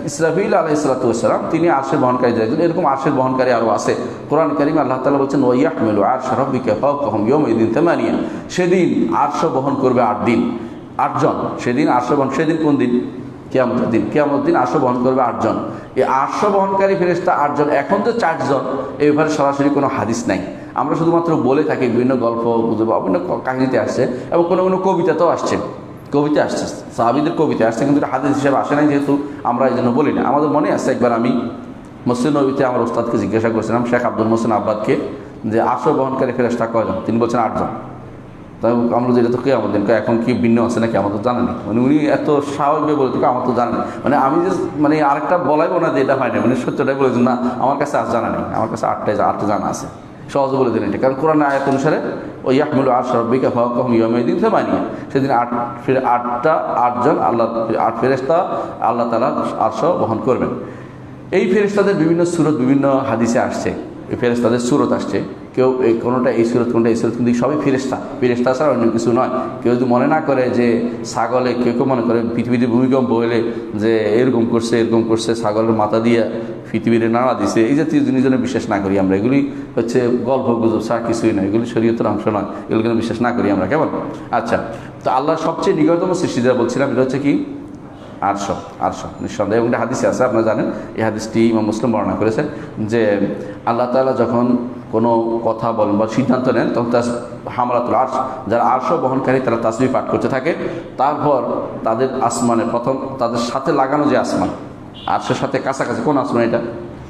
ইসরাফিল আলাইহিস সালাতু ওয়াস সালাম তিনি আরশের বহনকারী একজন। এরকম আরশের বহনকারী আরও আছে। কোরআন কারীমে আল্লাহ তাআলা বলছেন ওয়া ইয়াহমিলু আরশা রাব্বিকা ফাওকাহুম ইয়াওমাইদিন তামানিয়া, সেদিন আরশ বহন করবে 8 জন। সেদিন আরশ বহন, সেদিন কোন দিন? কিয়ামতের দিন আরশ বহন করবে 8 জন। এই আরশ বহনকারী ফেরেশতা 8 জন, এখন তো 4 জন, এই ব্যাপারে সরাসরি কোনো হাদিস নাই। আমরা শুধুমাত্র বলে থাকি, বিভিন্ন গল্প গুজব বিভিন্ন কাহিনীতে আসছে এবং কোনো কোনো কবিতাতেও আসছে, কবিতা আসছে, সাহাবীদের কবিতা আসছে, কিন্তু এটা হাদিস হিসেবে আসে নাই, যেহেতু আমরা এই জন্য বলি না। আমাদের মনে আছে একবার আমি মসজিদ নববীতে আমার ওস্তাদকে জিজ্ঞাসা করেছিলাম, শেখ আব্দুল মোহসেন আব্বাদকে, যে আরশ বহনকারী ফেরেশতা কয়জন? তিনি বলছেন 8 জন। তাই আমরা যেটা তো কিয়ামত দিন, এখন কি ভিন্ন আছে নাকি আমার তো জানা নেই, মানে উনি এত স্বাভাবিকভাবে বলে তো আমার তো জানা নেই, মানে আমি যে মানে আরেকটা বলাইবো না যে এটা হয় না, মানে সত্যটাই বলেছেন না আমার কাছে আর জানা নেই, আমার কাছে 8টা জানা আছে, সহজে বলে দিন এটা। কারণ কোরআন আয়াত অনুসারে ওই ইয়াহমিলু আরশ রাব্বিকা ফাওকাহুম ইয়াওমাইদিন সামানিয়া, সেদিন 8 জন আল্লাহ 8 ফেরেশতা আল্লাহ তাআলা আরশ বহন করবেন। এই ফেরেশতাদের বিভিন্ন সূরত বিভিন্ন হাদিসে আসছে, এই ফেরেশতাদের সূরত আসছে, কেউ এই কোনোটা এই সূরত কোনোটা এই সূরত, কিন্তু সবই ফেরেশতা ছাড়া অন্য কিছু নয়। কেউ যদি মনে না করে যে ছাগলে, কেউ মনে করে পৃথিবীতে ভূমিকম্প হলে যে এরকম করছে ছাগলের মাথা দিয়ে পৃথিবীর নাড়া দিছে, এই জাতীয় জিনিস যেন বিশ্বাস না করি আমরা। এগুলি হচ্ছে গল্প গুজব ছাড়া কিছুই নয়, এগুলি শরীয়তের অংশ নয়, এগুলো কিন্তু বিশ্বাস না করি আমরা, কেমন? আচ্ছা, তো আল্লাহর সবচেয়ে নিকটতম সৃষ্টি যা বলছিলাম, এটা হচ্ছে কি? আরশ নিঃসন্দেহে, এবং এটা হাদিসে আছে, আপনারা জানেন এই হাদিসটি ইমাম মুসলিম বর্ণনা করেছেন, যে আল্লাহ তাআলা যখন কোনো কথা বলেন বা সিদ্ধান্ত নেন, তখন হামলাতুল আরশ, যারা আরশ বহনকারী তারা তাসবিহ পাঠ করতে থাকে। তারপর তাদের আসমানে প্রথম তাদের সাথে লাগানো যে আসমান, আরশের সাথে কাছাকাছি কোন আসমান? এটা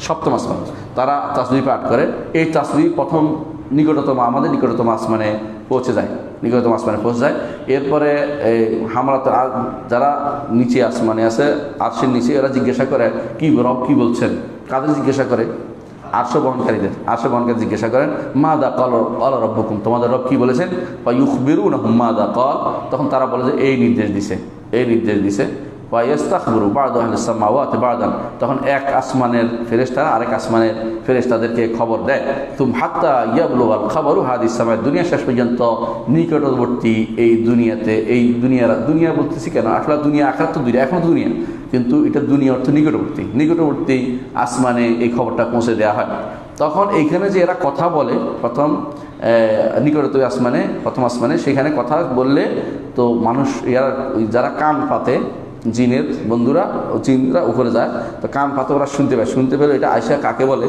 7ম আসমান। তারা তাসবিহ পাঠ করে, এই তাসবিহ প্রথম আমাদের নিকটতম আসমানে পৌঁছে যায়, এরপরে এই হামলাতুল আরশ যারা নিচে আসমানে আছে, আরশের নিচে, এরা জিজ্ঞাসা করে কি রব কি বলছেন? কাদের জিজ্ঞাসা করে? আরশ বহনকারী জিজ্ঞাসা করেন, মাদা ক্বালা রাব্বুকুম, তোমাদের রব কি বলেছেন? ফায়ুখবিরুনাহুম মাদা ক্বাল, তখন তারা বলে যে এই নির্দেশ দিছে। ওয়াইস্তাখবিরু বা'দু আহলিস সামাওয়াতি বা'দান, তখন এক আসমানের ফেরেশতারা আরেক আসমানের ফেরেশতাদেরকে খবর দেয়, তুম হাত্তা ইয়াবলুগাল খাবারু হাদিস সামা, দুনিয়া শেষ পর্যন্ত নিকটবর্তী এই দুনিয়াতে, এই দুনিয়া বলতেছি কেন, আসলে দুনিয়া আখিরাত তো দুনিয়া, এখন দুনিয়া, কিন্তু এটা দুনিয়া অর্থ নিকটবর্তী আসমানে এই খবরটা পৌঁছে দেওয়া হয়। তখন এইখানে যে এরা কথা বলে প্রথম নিকটতম আসমানে, প্রথম আসমানে, সেখানে কথা বললে তো মানুষ যারা কান পাতে, জিনের বন্ধুরা, জিনরা উপরে যায়, তো কান পাতে ওরা শুনতে পেলে এটা আয়সা কাকে বলে?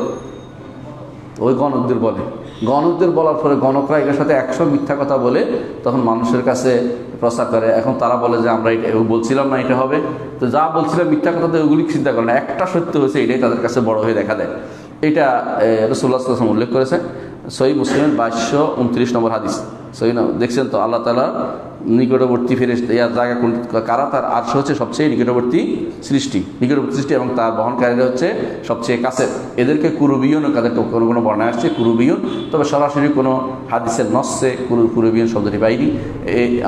ওই গণকদের বলার পরে গণকরা এটার সাথে 100 মিথ্যা কথা বলে তখন মানুষের কাছে প্রচার করে। এখন তারা বলে যে আমরা এটা বলছিলাম না এটা হবে, তো যা বলছিলাম মিথ্যা কথা, তো ওগুলি চিন্তা করে না, একটা সত্য হয়েছে, এটাই তাদের কাছে বড় হয়ে দেখা দেয়। এটা রাসূলুল্লাহ সাল্লাল্লাহু আলাইহি ওয়াসাল্লাম উল্লেখ করেছে সহিহ মুসলিমের 2229 নম্বর হাদিস। সহিহ না, দেখছেন তো আল্লাহ তাআলা নিকটবর্তী ফেরেশতা জায়গা কারা? তার আরশ হচ্ছে সবচেয়ে নিকটবর্তী সৃষ্টি, এবং তার বহনকারীরা হচ্ছে সবচেয়ে কাছে। এদেরকে কুরুবিয়ন, কাদেরকে কোনো বর্ণায় আসছে কুরুবিয়ন, তবে সরাসরি কোনো হাদিসের নসে কুরুবিয়ন শব্দটি পাইনি।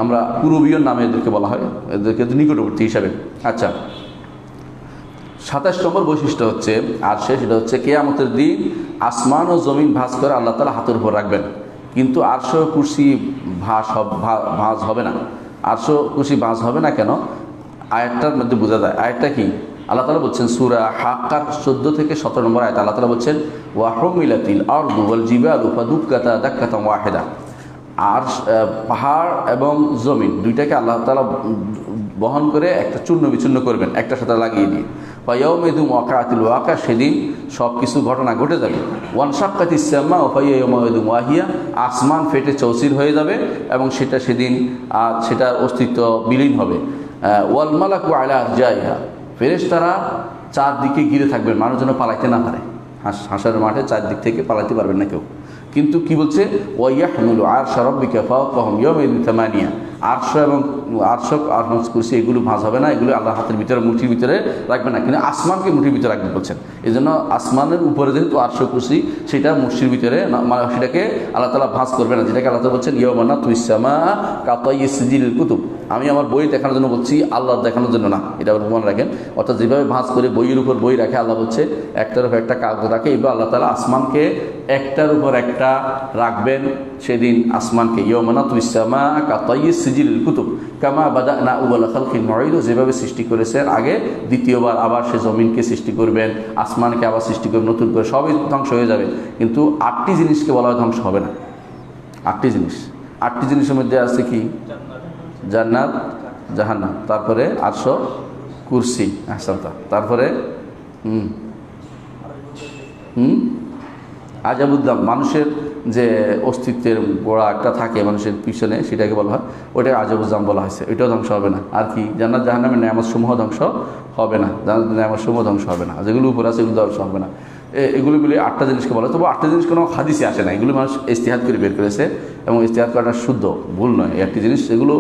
আমরা কুরুবিয়ন নামে এদেরকে বলা হয়, এদেরকে নিকটবর্তী হিসাবে। আচ্ছা, 27 নম্বর বৈশিষ্ট্য হচ্ছে আরশে, সেটা হচ্ছে কিয়ামতের দিন আসমান ও জমিন ভাঁজ করে আল্লাহ তাআলা হাতের উপর রাখবেন, কিন্তু আরশ কুরসি ভাঁজ হবে না। আরশ কুরসি ভাঁজ হবে না কেন? আয়াতটার মধ্যে বোঝা যায়। আয়াতটা কি? আল্লাহ তাআলা বলছেন সূরা হাক্কার 14 থেকে 17 নম্বর আয়াত, আল্লাহ তাআলা বলছেন ওয়া হুমিলাতিল আরদু ওয়াল জিবালু ফাদুক্কাতা দাক্কাতান ওয়াহিদা। আর পাহাড় এবং জমিন দুইটাকে আল্লাহ তাআলা বহন করে একটা চূর্ণ বিচূর্ণ করবেন, একটা সাথে লাগিয়ে দিয়ে। ফায়াউমিদু ওয়াকাতিল ওয়াকা, সেদিন সব কিছু ঘটনা ঘটে যাবে। ওয়ানশাক্কাতিস সামা ফায়াউমিদু ওয়াহিয়া, আসমান ফেটে চৌচির হয়ে যাবে এবং সেদিন সেটার অস্তিত্ব বিলীন হবে। ওয়াল মালাকু আলা আরজাইহা, ফেরেশতারা চারদিকে ঘিরে থাকবেন, মানুষ যেন পালাইতে না পারে। হাসরের মাঠে চারদিক থেকে পালাইতে পারবেন না কেউ। কিন্তু কি বলছে? ওয়াইয়াহমিলু আরশা রাব্বিকা ফাওকাহুম ইয়াওমাইদিন সামানিয়া, আরশ এবং কুরসি এগুলো ভাঁজ হবে না, এগুলো আল্লাহর হাতের ভিতরে, মুঠির ভিতরে রাখবে না, কিন্তু আসমানকে মুঠির ভিতরে রাখবে বলছেন। এই জন্য আসমানের উপরে যেহেতু আরশ কুরসি, সেটা মুঠির ভিতরে, মানে সেটাকে আল্লাহ তাআলা ভাঁজ করবে না, যেটাকে আল্লাহ তাআলা বলছেন ইয়াওমা নাতুইস সামা কাতাইয়িস সিজিলিল কুতুব। আমি আমার বই দেখানোর জন্য বলছি, আল্লাহ দেখানোর জন্য না, এটা মনে রাখেন। অর্থাৎ যেভাবে ভাঁজ করে বইয়ের উপর বই রাখে, আল্লাহ বলছে একটার উপর একটা কাগজ রাখে, এবার আল্লাহ তাআলা আসমানকে একটার উপর একটা রাখবেন সেদিন। আসমানকে ইয়াওমা নাতুইস সামা কাতাইয়িস সিজিলিল কুতুব কামা বাদানা আউয়ালা খালকিন নুঈদু, যেভাবে সৃষ্টি করেছেন আগে, দ্বিতীয়বার আবার সে জমিনকে সৃষ্টি করবেন, আসমানকে আবার সৃষ্টি করবেন নতুন করে, সবই ধ্বংস হয়ে যাবে। কিন্তু 8টি জিনিসকে বলা হয় ধ্বংস হবে না। 8টি জিনিসের মধ্যে আছে কি? জান্নাত, জাহান্নাম, তারপরে আরশ, কুরসি, আহসানতা। তারপরে হুম আজাবুদ্দাম, মানুষের যে অস্তিত্বের গোড়া একটা থাকে মানুষের পিছনে, সেটাকে বলা হয়, ওইটাকে আজাবুদ্দাম বলা হয়েছে। ওইটাও ধ্বংস হবে না। আর কি, জান্নাত জাহান্নামের নেয়ামত সমূহ ধ্বংস হবে না, জান্নাত নেয়ামত সমূহ ধ্বংস হবে না, যেগুলো উপরে আছে এগুলো ধ্বংস হবে না। এগুলি 8টা জিনিসকে বলা হয়। তবু 8টা জিনিস কোনো হাদিসে আসে না, এগুলো মানুষ ইজতিহাদ করে বের করেছে, এবং ইজতিহাদ করাটা শুদ্ধ, ভুল নয়। এই 8টি জিনিস যেগুলো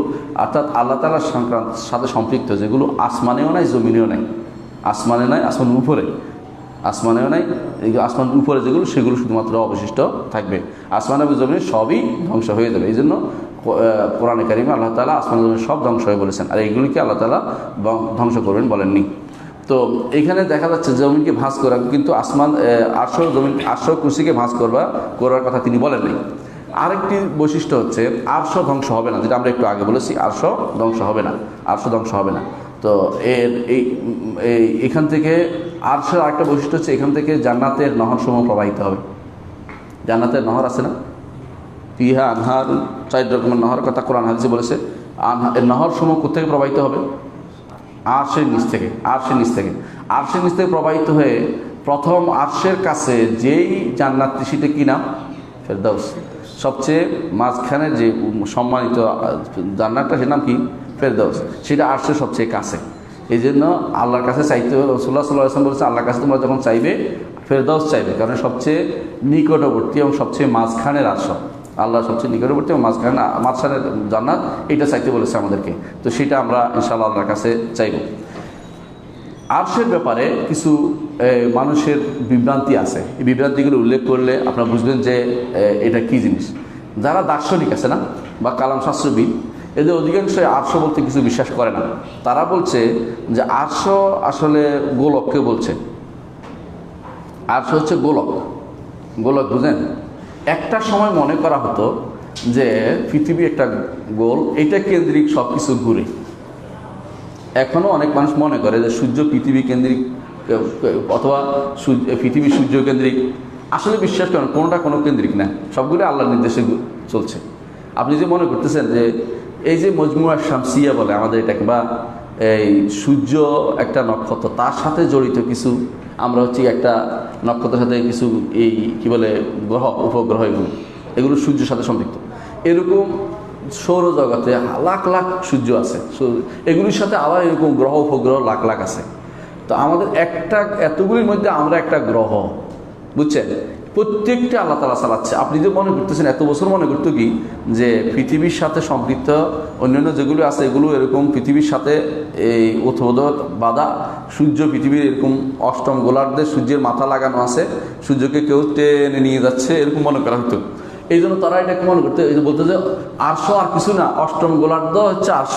অর্থাৎ আল্লাহ তাআলার সাথে সম্পৃক্ত, যেগুলো আসমানেও নাই জমিনেও নাই, আসমানে নাই, আসমানের উপরে, আসমানেও নাই, এই আসমানের উপরে যেগুলো, সেগুলো শুধুমাত্র অবশিষ্ট থাকবে। আসমান এবং জমিনে সবই ধ্বংস হয়ে যাবে। এই জন্য কোরআনে কারিমে আল্লাহ তাআলা আসমান জমিন সব ধ্বংস হয়ে বলেছেন, আর এইগুলিকে আল্লাহ তাআলা ধ্বংস করবেন বলেননি। তো এইখানে দেখা যাচ্ছে জমিনকে ভাঁজ করা, কিন্তু আসমান আরশ কুরসিকে ভাঁজ করার কথা তিনি বলেন নাই। আরেকটি বৈশিষ্ট্য হচ্ছে আরশ ধ্বংস হবে না, যেটা আমরা একটু আগে বলেছি, আরশ ধ্বংস হবে না, আরশ ধ্বংস হবে না। তো এখান থেকে আরশের আরেকটা বৈশিষ্ট্য হচ্ছে, এখান থেকে জান্নাতের নহরসমূহ প্রবাহিত হবে। জান্নাতের নহর আছে না, ফিহা আনহার, 4 রকমের নহরের কথা কোরআন হাদিসে বলেছে। নহরসমূহ কোথেকে প্রবাহিত হবে? আরশের নিচ থেকে, আরশের নিচ থেকে, আরশের নিচ থেকে প্রবাহিত হয়ে প্রথম আরশের কাছে যেই জান্নাতটি, সেটা কি নাম? ফেরদাউস। সবচেয়ে মাঝখানে যে সম্মানিত জান্নাতটা, সেটার নাম কি? ফেরদাউস। সেটা আরশের সবচেয়ে কাছে। এই জন্য আল্লাহর কাছে চাইতে হবে। রাসূলুল্লাহ সাল্লাল্লাহু আলাইহি ওয়াসাল্লাম বলেছে, আল্লাহর কাছে তোমরা যখন চাইবে ফেরদাউস চাইবে, কারণ সবচেয়ে নিকটবর্তী এবং সবচেয়ে মাঝখানের আরশ, আল্লাহ সবচেয়ে নিকটবর্তী এবং মাঝখানের জান্নাত, এটা চাইতে বলেছে আমাদেরকে। তো সেটা আমরা ইনশাআল্লাহ আল্লাহর কাছে চাইব। আরশের ব্যাপারে কিছু মানুষের বিভ্রান্তি আছে। এই বিভ্রান্তিগুলো উল্লেখ করলে আপনারা বুঝবেন যে এটা কি জিনিস। যারা দার্শনিক আছে না, বা কালাম শাস্ত্রবিদ, এদের অধিকাংশই আরশ বলতে কিছু বিশ্বাস করে না। তারা বলছে যে আরশ আসলে গোলককে বলছে। আরশ হচ্ছে গোলক, গোলক বুঝেন। একটা সময় মনে করা হতো যে পৃথিবী একটা গোল, এটা কেন্দ্রিক সব কিছু ঘুরে। এখনও অনেক মানুষ মনে করে যে সূর্য পৃথিবী কেন্দ্রিক, অথবা পৃথিবী সূর্য কেন্দ্রিক। আসলে বিশ্বাস করেন কোনোটা কোনো কেন্দ্রিক না, সবগুলো আল্লাহর নির্দেশে চলছে। আপনি যে মনে করতেছেন যে এই যে মজমুয়া শামসিয়া বলে আমাদের এটাকে, বা এই সূর্য একটা নক্ষত্র, তার সাথে জড়িত কিছু, আমরা হচ্ছে একটা নক্ষত্রের সাথে কিছু এই কি বলে গ্রহ, উপগ্রহ, এগুলো সূর্যের সাথে সম্পৃক্ত। এরকম সৌরজগতে লাখ লাখ সূর্য আছে, এগুলির সাথে আবার এরকম গ্রহ উপগ্রহ লাখ লাখ আছে। তো আমাদের একটা, এতগুলির মধ্যে আমরা একটা গ্রহ, বুঝছেন? প্রত্যেকটা আল্লাহ তাআলা চালাচ্ছে। আপনি যে মনে করতেছেন, এত বছর মনে করতো কি যে পৃথিবীর সাথে সম্পৃক্ত অন্যান্য যেগুলো আছে, এগুলো এরকম পৃথিবীর সাথে এই ওতপ্রোত বাধা। সূর্য পৃথিবীর এরকম অষ্টম গোলার্ধে সূর্যের মাথা লাগানো আছে, সূর্যকে কেউ টেনে নিয়ে যাচ্ছে, এরকম মনে করা হতো। এই জন্য তারা এটাকে মনে করতে, এই যে বলতে যে আরশ আর কিছু না, অষ্টম গোলার্ধ হচ্ছে আরশ,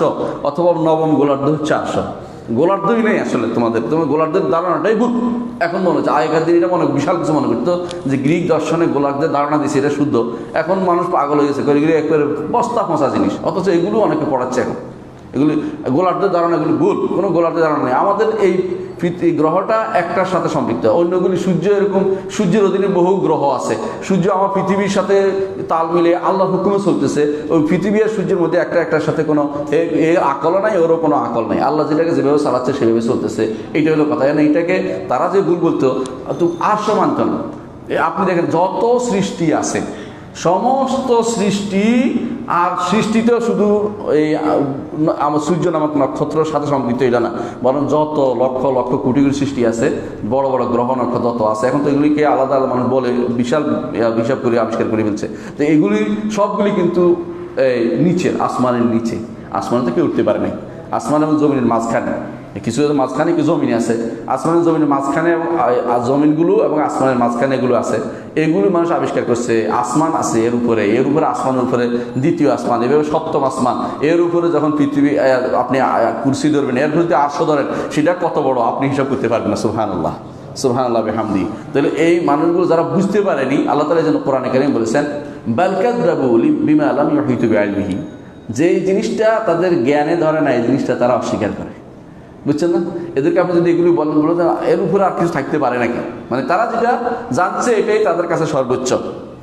অথবা নবম গোলার্ধ হচ্ছে আরশ। গোলার্ধই নেই আসলে, তোমার গোলার্ধের ধারণাটাই ভুল। এখন মনে হচ্ছে, আগেকার দিন এটা মনে বিশাল কিছু মনে করতো যে গ্রিক দর্শনে গোলার্ধের ধারণা দিয়েছে, এটা শুদ্ধ। এখন মানুষ পাগল হয়ে গেছে, একবারে বস্তা ফসা জিনিস, অথচ এগুলো অনেকে পড়াচ্ছে এখন। এগুলি গোলার্ধের ধারণা, এগুলি ভুল, কোনো গোলার্ধের ধারণা নেই। আমাদের এই গ্রহটা একটার সাথে সম্পৃক্ত, অন্যগুলি সূর্য, এরকম সূর্যের অধীনে বহু গ্রহ আছে। সূর্য আমার পৃথিবীর সাথে তাল মিলে আল্লাহর হুকুমে চলতেছে। ওই পৃথিবী আর সূর্যের মধ্যে একটার সাথে কোনো এর আকলও নাই, ওরও কোনো আকল নাই। আল্লাহ যেটাকে যেভাবে চালাচ্ছে সেভাবে চলতেছে, এইটা হলো কথা। না, এইটাকে তারা যে ভুল বলতো, তো আরশ মানত না। আপনি দেখেন যত সৃষ্টি আছে, সমস্ত সৃষ্টি, আর সৃষ্টিতেও শুধু এই আমার সূর্য নামক নক্ষত্রের সাথে সম্পৃক্ত এটা না, বরং যত লক্ষ লক্ষ কোটি কোটি সৃষ্টি আছে, বড় বড় গ্রহ নক্ষত্র যত আছে, এখন তো এগুলিকে আলাদা আলাদা মানুষ বলে বিশাল হিসাব করে আবিষ্কার করে ফেলছে। তো এগুলি সবগুলি কিন্তু এই নিচে, আসমানের নিচে, আসমান থেকে উঠতে পারে নাই। আসমান এবং জমিনের মাঝখানে কিছু, মাঝখানে কিছু জমিন আছে, আসমানের জমিনের মাঝখানে জমিনগুলো এবং আসমানের মাঝখানে এগুলো আছে। এগুলো মানুষ আবিষ্কার করছে। আসমান আছে এর উপরে, এর উপরে আসমানের উপরে দ্বিতীয় আসমান, এভাবে সপ্তম আসমান, এর উপরে যখন পৃথিবী, আপনি কুরসি ধরবেন, এর বিরুদ্ধে আরশ ধরেন, সেটা কত বড় আপনি হিসাব করতে পারবেন না। সুবহানাল্লাহ, সুবহানাল্লাহ বিহামদি। তাহলে এই মানুষগুলো যারা বুঝতে পারেনি, আল্লাহ তাআলা যেন কোরআনে কারীম বলেছেন, বাল কাযযাবু বিমা লাম ইউহিতু বিইলমিহি, যে জিনিসটা তাদের জ্ঞানে ধরে না, এই জিনিসটা তারা অস্বীকার করে। বুঝছেন না? এদেরকে আপনি যদি এগুলি বলেন, বলে এর উপরে আর কিছু থাকতে পারে নাকি, মানে তারা যেটা জানছে এটাই তাদের কাছে সর্বোচ্চ।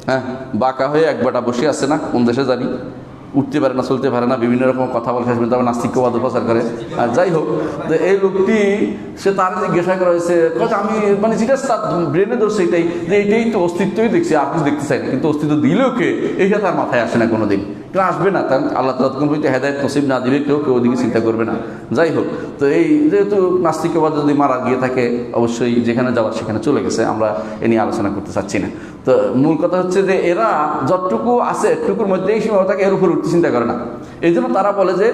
হ্যাঁ, বাঁকা হয়ে এক বাটা বসে আছে না, কোন দেশে জানি, উঠতে পারে না, চলতে পারে না, বিভিন্ন রকম কথা বলে শেষ পর্যন্ত নাস্তিক্যবাদ প্রচার করে। আর যাই হোক, তো এই লোকটি সে তার জিজ্ঞাসা করা হয়েছে, আমি মানে যেটা তার ব্রেনে ধরছে এটাই যে এইটাই তো অস্তিত্বই দেখছি, আর কিছু দেখতে চাই না, কিন্তু অস্তিত্ব দিলেও কে এইটা তার মাথায় আসে না কোনো দিন, কেউ আসবে না, কারণ আল্লাহ তাআলা তখন বলতে হেদায়েত নসিব না দিলে কেউ ওদিকে চিন্তা করবে না। যাই হোক, তো এই যেহেতু নাস্তিকবাদ যদি মারা গিয়ে থাকে অবশ্যই যেখানে যাওয়ার সেখানে চলে গেছে, আমরা এ নিয়ে আলোচনা করতে চাচ্ছি না। তো মূল কথা হচ্ছে যে এরা যতটুকু আছে এটুকুর মধ্যেই সীমাবদ্ধ থাকে, এর উপর উঠতে চিন্তা করে না। এই জন্য তারা বলে যে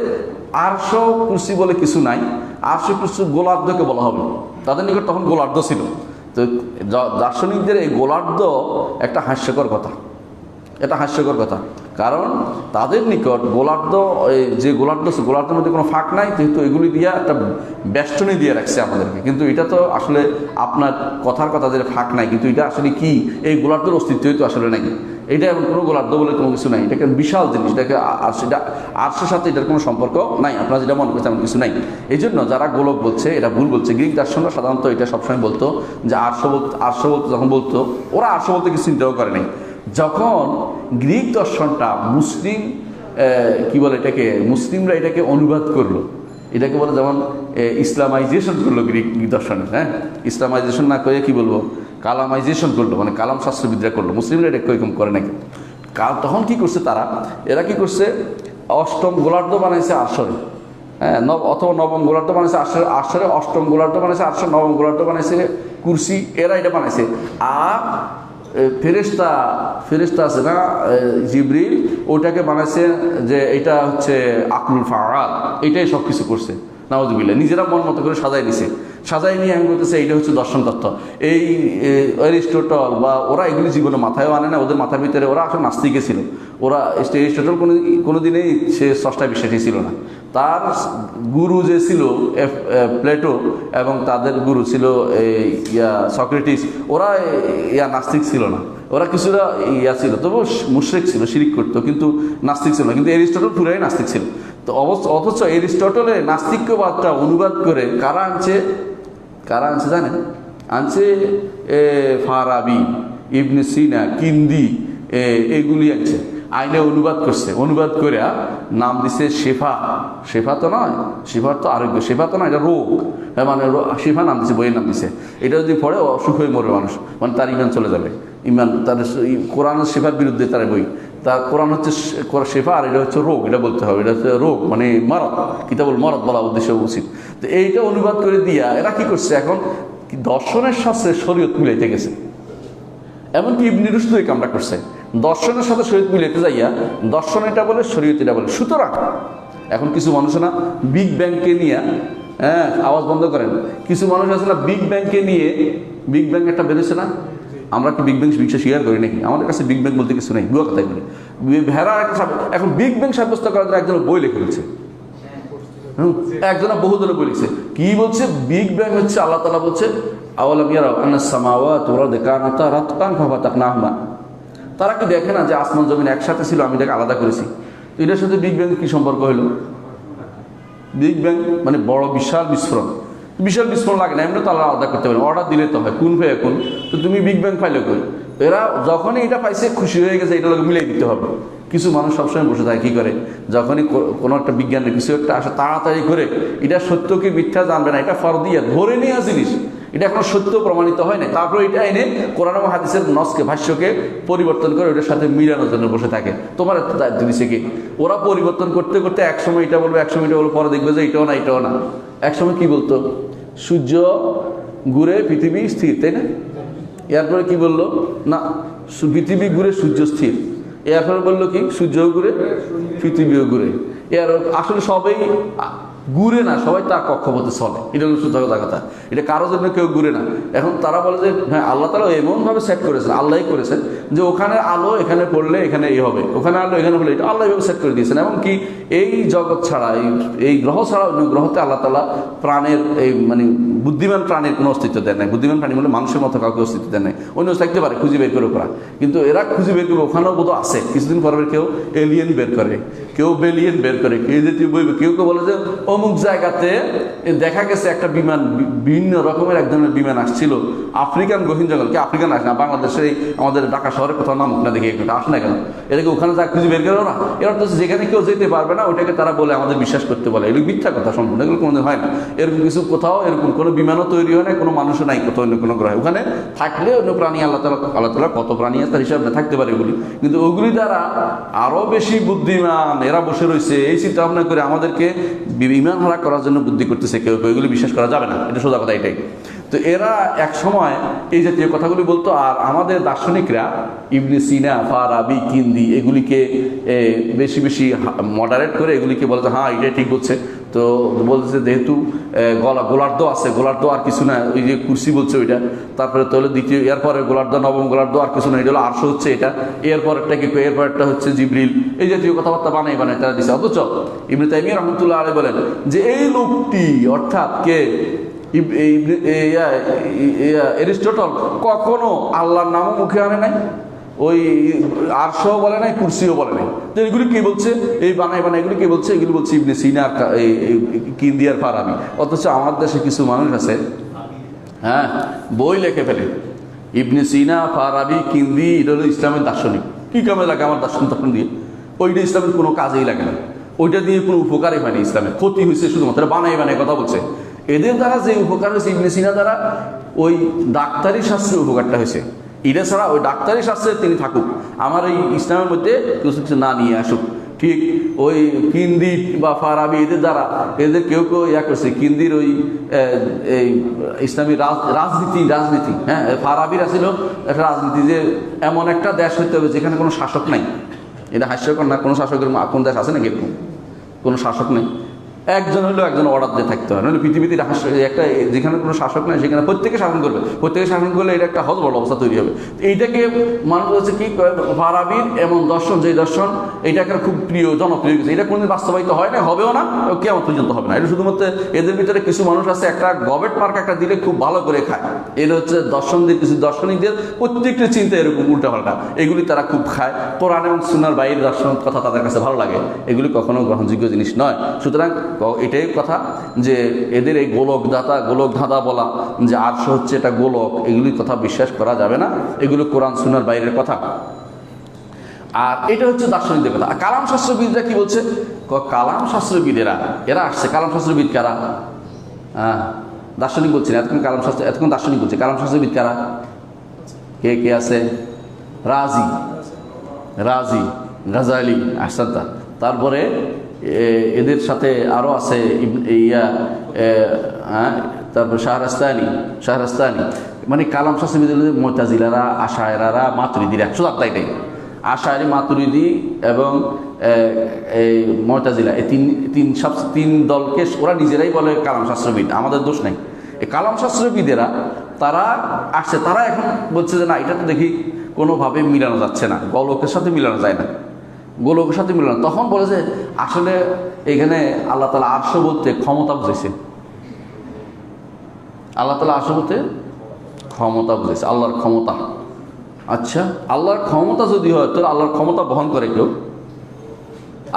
আরশ কুরসি বলে কিছু নাই, আরশ কুরসি গোলার্ধকে বলা হবে। তাদের নিকট তখন গোলার্ধ ছিল। তো দার্শনিকদের এই গোলার্ধ একটা হাস্যকর কথা, এটা হাস্যকর কথা, কারণ তাদের নিকট গোলার্ধ, যে গোলার্ধের মধ্যে কোনো ফাঁক নাই, যেহেতু এগুলি দিয়ে একটা বেষ্টনী দিয়ে রাখছে আমাদেরকে। কিন্তু এটা তো আসলে আপনার কথার কথা যে ফাঁক নাই, কিন্তু এটা আসলে কি, এই গোলার্ধের অস্তিত্বই তো আসলে নাই। এটা এমন কোনো গোলার্ধ বলে কোনো কিছু নাই, এটাকে বিশাল জিনিস, এটাকে সেটা আরশের সাথে এটার কোনো সম্পর্ক নাই, আপনারা যেটা মনে করছেন এমন কিছু নাই। এই জন্য যারা গোলক বলছে এটা ভুল বলছে। গ্রিক দার্শনরা সাধারণত এটা সবসময় বলতো যে আরশ বলতে, যখন বলতো ওরা আরশ বলতে কিছু চিন্তাও করে নাই। যখন গ্রিক দর্শনটা মুসলিম কি বলে এটাকে, মুসলিমরা এটাকে অনুবাদ করলো, এটাকে বলে যেমন ইসলামাইজেশন করলো গ্রিক দর্শনের, হ্যাঁ, ইসলামাইজেশন না করে কি বলবো, কালামাইজেশন করলো, মানে কালাম শাস্ত্রবিদ্যা করলো। মুসলিমরা এটা এরকম করে নাকি, তখন কি করছে এরা কি করছে, অষ্টম গোলার্ধ বানাইছে আরশরে, হ্যাঁ, অথবা নবম গোলার্ধ বানাইছে আরশরে, অষ্টম গোলার্ধ বানাইছে আরশর, নবম গোলার্ধ বানাইছে কুরসি, এরা এটা বানাইছে। আর ফেরেশতা আছে না জিবরিল, ওটাকে বানাইছে যে এটা হচ্ছে আকলুল ফাআল, এটাই সব কিছু করছে। নাউজুবিল্লাহ, নিজেরা মন মতো করে সাজাই নিয়ে আমি বলতেছে এইটা হচ্ছে দর্শন তত্ত্ব। এই অ্যারিস্টটল বা ওরা এগুলি জীবনে মাথায়ও আনে না, ওদের মাথার ভিতরে ওরা আসলে নাস্তিকে ছিল। ওরা অ্যারিস্টটল কোনো দিনেই সে স্রষ্টায় বিশ্বাসী ছিল না। তার গুরু যে ছিল প্লেটো, এবং তাদের গুরু ছিল সক্রেটিস, ওরা নাস্তিক ছিল না, ওরা কিছুটা ছিল, তবু মুশরিক ছিল, শিরিক করতো, কিন্তু নাস্তিক ছিল না। কিন্তু অ্যারিস্টটল পুরাই নাস্তিক ছিল। তো অথচ অ্যারিস্টটলের নাস্তিক্যবাদটা অনুবাদ করে কারা আনছে জানেন? আনছে ফারাবি, ইবনে সিনা, কিন্দি, এগুলি আনছে, আইনে অনুবাদ করছে। অনুবাদ করে নাম দিছে শেফা তো নয়, শেফার তো আরোগ্য, শেফা তো নয়, এটা রোগ, মানে শেফা নাম দিছে, বইয়ের নাম দিছে। এটা যদি পড়ে অসুখ হয়ে মরবে মানুষ, মানে তার ইমান চলে যাবে, ইমান তার কোরআন শেফার বিরুদ্ধে তার বই। তা কোরআন হচ্ছে শেফা, আর এটা হচ্ছে রোগ, এটা বলতে হবে, এটা হচ্ছে রোগ মানে মারদ, কিতাবুল মারদ বলা উদ্দেশ্য উচিত। তো এইটা অনুবাদ করে দিয়া এরা কি করছে, এখন দর্শনের সাথে শরীয়ত মিলাইতে গেছে। এমনকি ইবনে রুশদ এই কামটা করছে, দর্শনের সাথে শরীয়ত মিলাইতে যাইয়া দর্শন এটা বলে, শরীয়ত এটা বলে। সুতরাং এখন কিছু মানুষ না বিগ ব্যাংকে নিয়ে, হ্যাঁ আওয়াজ বন্ধ করেন, কিছু মানুষ আছে না বিগ ব্যাংকে নিয়ে, বিগ ব্যাং একটা বেরোছে না, আমরা কি বিগ ব্যাং বিশ্বাস স্বীকার করি নাকি? আমাদের কাছে বিগ ব্যাং বলতে কিছু নেই, বুয়া কথাই বলি। ভেড়া এখন বিগ ব্যাং সাব্যস্ত করার জন্য একজন বই লিখে ফেলছে, একজনা বহুদলে বই লিখছে। কি বলছে? বিগ ব্যাং হচ্ছে আল্লাহ তাআলা বলছে আওয়ালাম ইয়ারাউ আন্নাস সামাওয়াতু ওয়াল আরদু কানাতা রাতকান ফাফাতাকনাহুমা, তারা কি দেখে না যে আসমান জমিন একসাথে ছিল, আমি এটাকে আলাদা করেছি। এটার সাথে বিগ ব্যাং কি সম্পর্ক হলো? বিগ ব্যাং মানে বড় বিশাল বিস্ফোরণ লাগে না, এমনি তো আল্লাহ আলাদা করতে পারেন, অর্ডার দিলে তো হয়, কোন ফেয়াকুন। তো তুমি বিগ ব্যাং পাইলে কই? এরা যখনই এটা পাইছে খুশি হয়ে গেছে, এটা লোক মিলিয়ে দিতে হবে। কিছু মানুষ সবসময় বসে থাকে, কী করে, যখনই কোনো একটা বিজ্ঞানের কিছু একটা আসে তাড়াতাড়ি করে এটা সত্য কি মিথ্যা জানবে না, এটা ফরদিয়া ধরে নেওয়া জিনিস, এটা এখন সত্য প্রমাণিত হয় না, তারপরে এটা এনে কোরআন এবং হাদিসের নসকে, ভাষ্যকে পরিবর্তন করে ওটার সাথে মিলানোর জন্য বসে থাকে। তোমার একটা দায়িত্ব দিছে কি? ওরা পরিবর্তন করতে করতে একসময় এটা বলবে, একসময় এটা বলবো, পরে দেখবে যে এটাও না। একসময় কি বলতো? সূর্য ঘুরে পৃথিবী স্থির, তাই না? এরপরে কি বললো? না, পৃথিবী ঘুরে সূর্য স্থির। এরপরে বললো কি? সূর্যও ঘুরে পৃথিবীও ঘুরে। এর আসলে সবাই ঘুরে না, সবাই তার কক্ষপথে চলে, এটা হলো সত্য কথা। এটা কারোর জন্য কেউ ঘুরে না। এখন তারা বলে যে হ্যাঁ আল্লাহ তাআলা এমনভাবে সেট করেছেন, আল্লাহই করেছেন যে ওখানে আলো এখানে পড়লে এখানে এই হবে, ওখানে আলো এখানে পড়লে এটা আল্লাহ এভাবে সেট করে দিয়েছেন। এমনকি এই জগৎ ছাড়া, এই গ্রহ ছাড়া অন্য গ্রহতে আল্লাহ তাআলা প্রাণের এই মানে বুদ্ধিমান প্রাণীর কোনো অস্তিত্ব দেন নাই। বুদ্ধিমান প্রাণী বলে মানুষের মতো কাউকে অস্তিত্ব দেন নাই। অন্য থাকতে পারে, খুঁজে বের করে ওরা, কিন্তু এরা খুঁজে বের করবে ওখানেও বোধ আছে। কিছুদিন পরে কেউ এলিয়েন বের করে, কেউ বেলিয়েন বের করে, কেউ যদি বলবে, কেউ বলে যে অমুক জায়গাতে দেখা গেছে একটা বিমান, বিভিন্ন রকমের এক ধরনের বিমান আসছিল আফ্রিকান গহীন জঙ্গল, কি আফ্রিকান আসে না, বাংলাদেশের এই আমাদের ঢাকা শহরে কোথাও নামুক না, দেখে একটা আসে না কেন, এটাকে ওখানে যা খুঁজে বের করে ওরা, এরা তো যেখানে কেউ যেতে পারবে না ওইটাকে তারা বলে আমাদের বিশ্বাস করতে বলে। এগুলো মিথ্যা কথা সম্পূর্ণ, এগুলো কোনোদিন হয় না। এরকম কিছু কোথাও এরকম কোনো বিমানও তৈরি হয় না, কোনো মানুষও নাই কোথাও অন্য কোনো গ্রহে। ওখানে থাকলে অন্য প্রাণী আল্লাহ তাআলা কত প্রাণী আছে তার হিসাবে থাকতে পারে ওগুলি, কিন্তু ওগুলি দ্বারা আরও বেশি বুদ্ধিমান এরা বসে রয়েছে এই চিন্তা ভাবনা করে আমাদেরকে বিমান হারা করার জন্য বুদ্ধি করতেছে কেউ কেউ। এগুলি বিশ্বাস করা যাবে না, এটা সোজা কথা এটাই। তো এরা এক সময় এই জাতীয় কথাগুলি বলতো। আর আমাদের দার্শনিকরা ইবনে সিনা, ফারাবি, কিন্দি এগুলিকে বেশি বেশি মডারেট করে এগুলিকে বলতো হ্যাঁ এটাই ঠিক বলছে। তো বলছে যেহেতু গোলার্ধ আছে, গোলার্ধ আর কিছু না, ওই যে কুরসি বলছে ওইটা, তারপরে তাহলে দ্বিতীয় এরপরে গোলার্ধ, নবম গোলার্ধ আর কিছু না, এটা হলো আরশ হচ্ছে এটা, এরপরেরটা কি, এরপরেরটা হচ্ছে জিবরিল, এই জাতীয় কথাবার্তা বানাই তারা দিচ্ছে। অথচ ইবনে তাইমিয়া রাহমাতুল্লাহ আলাইহি বলেন যে এই লোকটি অর্থাৎ কে, এরিস্টটল কখনো আল্লাহর নামও মুখে আনে নাই, ওই আরশও বলে নাই, কুরসিও বলে নাই। তো এগুলি কে বলছে, এই বানাই এগুলি কে বলছে, এগুলি বলছে ইবনে সিনা, কিন্দি আর ফারাবি। অথচ আমার দেশে কিছু মানুষ আছে হ্যাঁ বই লেখে ফেলে ইবনে সিনা, ফারাবি, কিন্দি এটা হলো ইসলামের দার্শনিক। কি কামে লাগে আমার দার্শন দিয়ে? ওইটা ইসলামের কোনো কাজেই লাগে না, ওইটা দিয়ে কোনো উপকারই হয়নি, ইসলামের ক্ষতি হয়েছে শুধুমাত্র। বানাই কথা বলছে। এদের দ্বারা যে উপকার হয়েছে ইবনে সিনা দ্বারা, ওই ডাক্তারি শাস্ত্রের উপকারটা হয়েছে। এটা ছাড়া ওই ডাক্তারি শাস্ত্রে তিনি থাকুক, আমার এই ইসলামের মধ্যে কিছু কিছু না নিয়ে আসুক। ঠিক ওই কিন্দি বা ফারাবি এদের দ্বারা, এদের কেউ কেউ ইয়া করছে, কিন্দির ওই এই ইসলামী রাজনীতি হ্যাঁ, ফারাবির ছিল একটা রাজনীতি যে এমন একটা দেশ হইতে হবে যেখানে কোনো শাসক নাই। এটা হাস্যকর না? কোনো শাসকের কোন দেশ আছে নাকি এরকম? কোনো শাসক নেই, একজন হলেও একজন অর্ডার দিয়ে থাকতে হয়, নাহলে পৃথিবীতে একটা যেখানে কোনো শাসক নাই সেখানে প্রত্যেকে শাসন করবে, প্রত্যেকে শাসন করলে এটা একটা হজবল অবস্থা তৈরি হবে। এইটাকে মানুষ হচ্ছে কি ফারাবির এমন দর্শন, যে দর্শন এইটাকে খুব প্রিয়, জনপ্রিয় কিছু, এটা কোনোদিন বাস্তবায়িত হয় না, হবেও না, কেমন পর্যন্ত হবে না। এটা শুধুমাত্র এদের ভিতরে কিছু মানুষ আছে একটা গভর্নমেন্ট পার্ক একটা দিলে খুব ভালো করে খায়। এটা হচ্ছে দর্শনদের কিছু দার্শনিকদের প্রত্যেকটি চিন্তা এরকম উল্টাপাল্টা, এগুলি তারা খুব খায়। কোরআন এবং সুন্নাহর বাইরের দর্শন কথা তাদের কাছে ভালো লাগে, এগুলি কখনো গ্রহণযোগ্য জিনিস নয়। সুতরাং এটাই কথা যে এদের এই গোলক ধাঁধা বলা যে আরশ হচ্ছে এটা গোলক, এগুলির কথা বিশ্বাস করা যাবে না, এগুলো কোরআন সুন্নাহর বাইরের কথা। আর এটা হচ্ছে দার্শনিকদের কথা। আর কালাম শাস্ত্রবিদরা কি বলছে? কালাম শাস্ত্রবিদেরা এরা আসছে। কালাম শাস্ত্রবিদ কারা? হ্যাঁ, দার্শনিক বলছেন, এতক্ষণ দার্শনিক বলছে। কালাম শাস্ত্রবিদ কারা? কে কে আছে? রাজি, গাজালি, আহসানতা। তারপরে এদের সাথে আরও আছে তারপর শাহরাস্তানি, মানে কালাম শাস্ত্রবিদের মুতাজিলারা, আশায়রারা, মাতুরিদিরা, শুধু এটাই আশায়রি, মাতুরিদি এবং এই মুতাজিলা, এই তিন দলকে ওরা নিজেরাই বলে কালাম শাস্ত্রবিদ। আমাদের দোষ নেই। এই কালাম শাস্ত্রবিদেরা তারা আসছে, তারা এখন বলছে যে না, এটা তো দেখি কোনোভাবে মিলানো যাচ্ছে না, গোলকের সাথে মিলানো যায় না, গোলকের সাথে মিলানো। তখন বলে যে আসলে এখানে আল্লাহ তাআলা আরশ বলতে ক্ষমতা বুঝেছে, আল্লাহ তাআলা আরশ বলতে ক্ষমতা বুঝেছে, আল্লাহর ক্ষমতা। আচ্ছা, আল্লাহর ক্ষমতা যদি হয় তাহলে আল্লাহর ক্ষমতা বহন করে কেউ?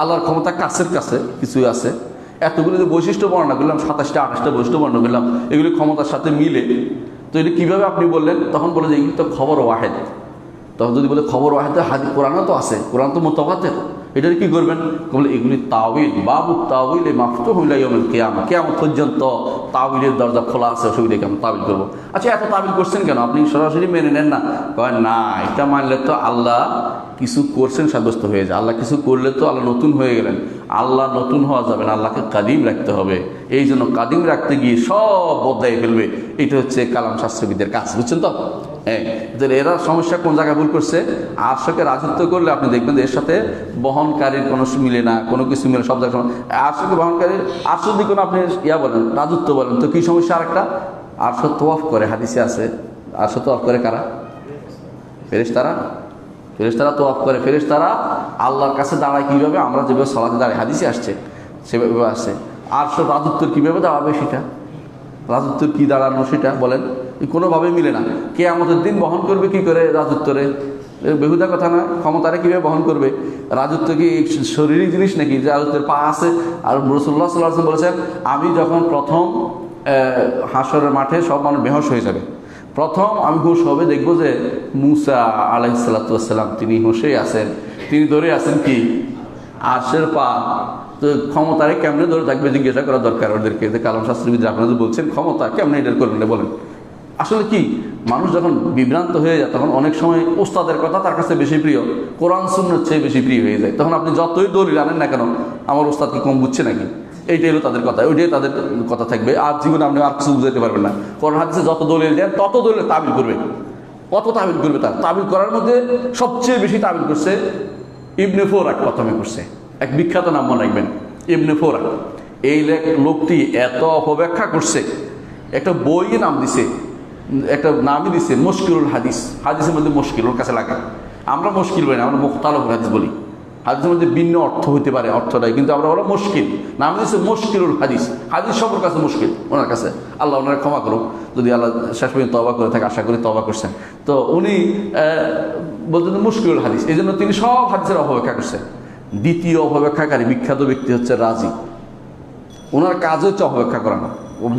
আল্লাহর ক্ষমতা কাছের কাছে কিছুই আছে। এতগুলো যে বৈশিষ্ট্য বর্ণনা করলাম, 27টা 28টা বৈশিষ্ট্য বর্ণনা করলাম, এগুলি ক্ষমতার সাথে মিলে, তো এটা কীভাবে আপনি বললেন? তখন বলে যে এগুলি তো খবর ওয়াহেদ। তখন যদি বলে খবর ওয়াহেদ, হাদিস কোরআনও তো আছে, কোরআন তো মুতাওয়াতির, এটার কি করবেন? বলে এগুলি তাওয়িল, বাবু তাওয়িল মাফতুহ ইলা ইয়াউমিল কিয়ামা, কিয়ামত পর্যন্ত তাওয়িলের দরজা খোলা আছে, অসুবিধা কি? আমরা তাওয়িল করবো। আচ্ছা, এত তাওয়িল করছেন কেন? আপনি সরাসরি মেনে নেন না? কয় না, এটা মানলে তো আল্লাহ কিছু করছেন সাব্যস্ত হয়ে যায়, আল্লাহ কিছু করলে তো আল্লাহ নতুন হয়ে গেলেন। আল্লাহ নতুন হওয়া যাবে না, আল্লাহকে কাদিম রাখতে হবে। এই জন্য কাদিম রাখতে গিয়ে সব বদলাই ফেলবে। এটা হচ্ছে কালাম শাস্ত্রবিদের কাজ, বুঝছেন তো? হ্যাঁ, এরা সমস্যা কোন জায়গায় ভুল করছে? আরশকে রাজত্ব করলে আপনি দেখবেন এর সাথে বহনকারীর কোনো মিলে না, কোনো কিছু মিলে, সব জায়গায় আরশকে বহনকারীর, আরশ যদি কোনো আপনি বলেন, রাজত্ব বলেন, তো কি সমস্যা? আরেকটা, আরশ তওয়াফ করে, হাদিসে আছে। আরশ তওয়াফ করে কারা? ফেরেশতারা তওয়াফ করে। ফেরেশতারা আল্লাহর কাছে দাঁড়ায় কীভাবে? আমরা যেভাবে সালাতে দাঁড়াই, হাদিসে আসছে, সেভাবে আসছে। আরশ রাজত্বর কীভাবে দাঁড়াবে সেটা, রাজত্বর কী দাঁড়ানো সেটা বলেন, কোনোভাবে মিলে না। কিয়ামতের দিন বহন করবে কি করে রাজত্বরে? বেহুদা কথা না। ক্ষমতাটা কীভাবে বহন করবে? রাজত্ব কি শরীরিক জিনিস নাকি? যে রাজত্বের পা আছে। আর রাসূলুল্লাহ সাল্লাল্লাহু আলাইহি ওয়াসাল্লাম বলেছেন, আমি যখন প্রথম হাশরের মাঠে সব মানুষ বেহোশ হয়ে যাবে, প্রথম আমি হুঁশ হবে, দেখবো যে মুসা আলাইহিস সালাতু ওয়াস সালাম তিনি হুঁশেই আছেন, তিনি ধরে আছেন কি আরশের পা। তো ক্ষমতারে কেমনে ধরে থাকবে জিজ্ঞাসা করা দরকার ওদেরকে, যে কালাম শাস্ত্রবিদ আপনারা যে বলছেন ক্ষমতা কেমনে এটা করবেন বলেন। আসলে কি, মানুষ যখন বিভ্রান্ত হয়ে যায় তখন অনেক সময় ওস্তাদের কথা তার কাছে বেশি প্রিয়, কোরআন সুন্নাহর চেয়ে বেশি প্রিয় হয়ে যায়। তখন আপনি যতই দলিল আনেন না কেন, আমার ওস্তাদ কি কম বুঝছে নাকি, এইটাই হলো তাদের কথা, ওইটাই তাদের কথা থাকবে। আর জীবনে আপনি আর কিছু বুঝাতে পারবেন না। কোরআন হাদিসে যত দলিল দেন তত দলিল তাবিল করবে, কত তাবিল করবে। তার তাবিল করার মধ্যে সবচেয়ে বেশি তাবিল করছে ইবনে ফোরাক, প্রথমে করছে। এক বিখ্যাত নাম মনে রাখবেন, ইবনে ফোরাক। এই লোকটি এত অপব্যাখ্যা করছে, একটা বই নাম দিছে, একটা নামই দিছে মুশকিলুল হাদিস। হাদিসের মধ্যে মুশকিল ওর কাছে লাগে। আমরা মুশকিল বলি না, আমরা মুখতালিফুল হাদিস বলি। হাদিসের মধ্যে ভিন্ন অর্থ হতে পারে, অর্থটাই কিন্তু আমরা বলো মুশকিল। নাম দিচ্ছে মুশকিলুল হাদিস। হাদিস সবার কাছে মুশকিল ওনার কাছে। আল্লাহ ওনারা ক্ষমা করুক, যদি আল্লাহ শেষ পর্যন্ত তওবা করে থাকে, আশা করি তওবা করছেন। তো উনি বলতেন মুশকিলুল হাদিস, এই জন্য তিনি সব হাদিসের অপব্যাখ্যা করছেন। দ্বিতীয় অপব্যাখ্যাকারী বিখ্যাত ব্যক্তি হচ্ছে রাজি। ওনার কাজ হচ্ছে অপব্যাখ্যা করানো,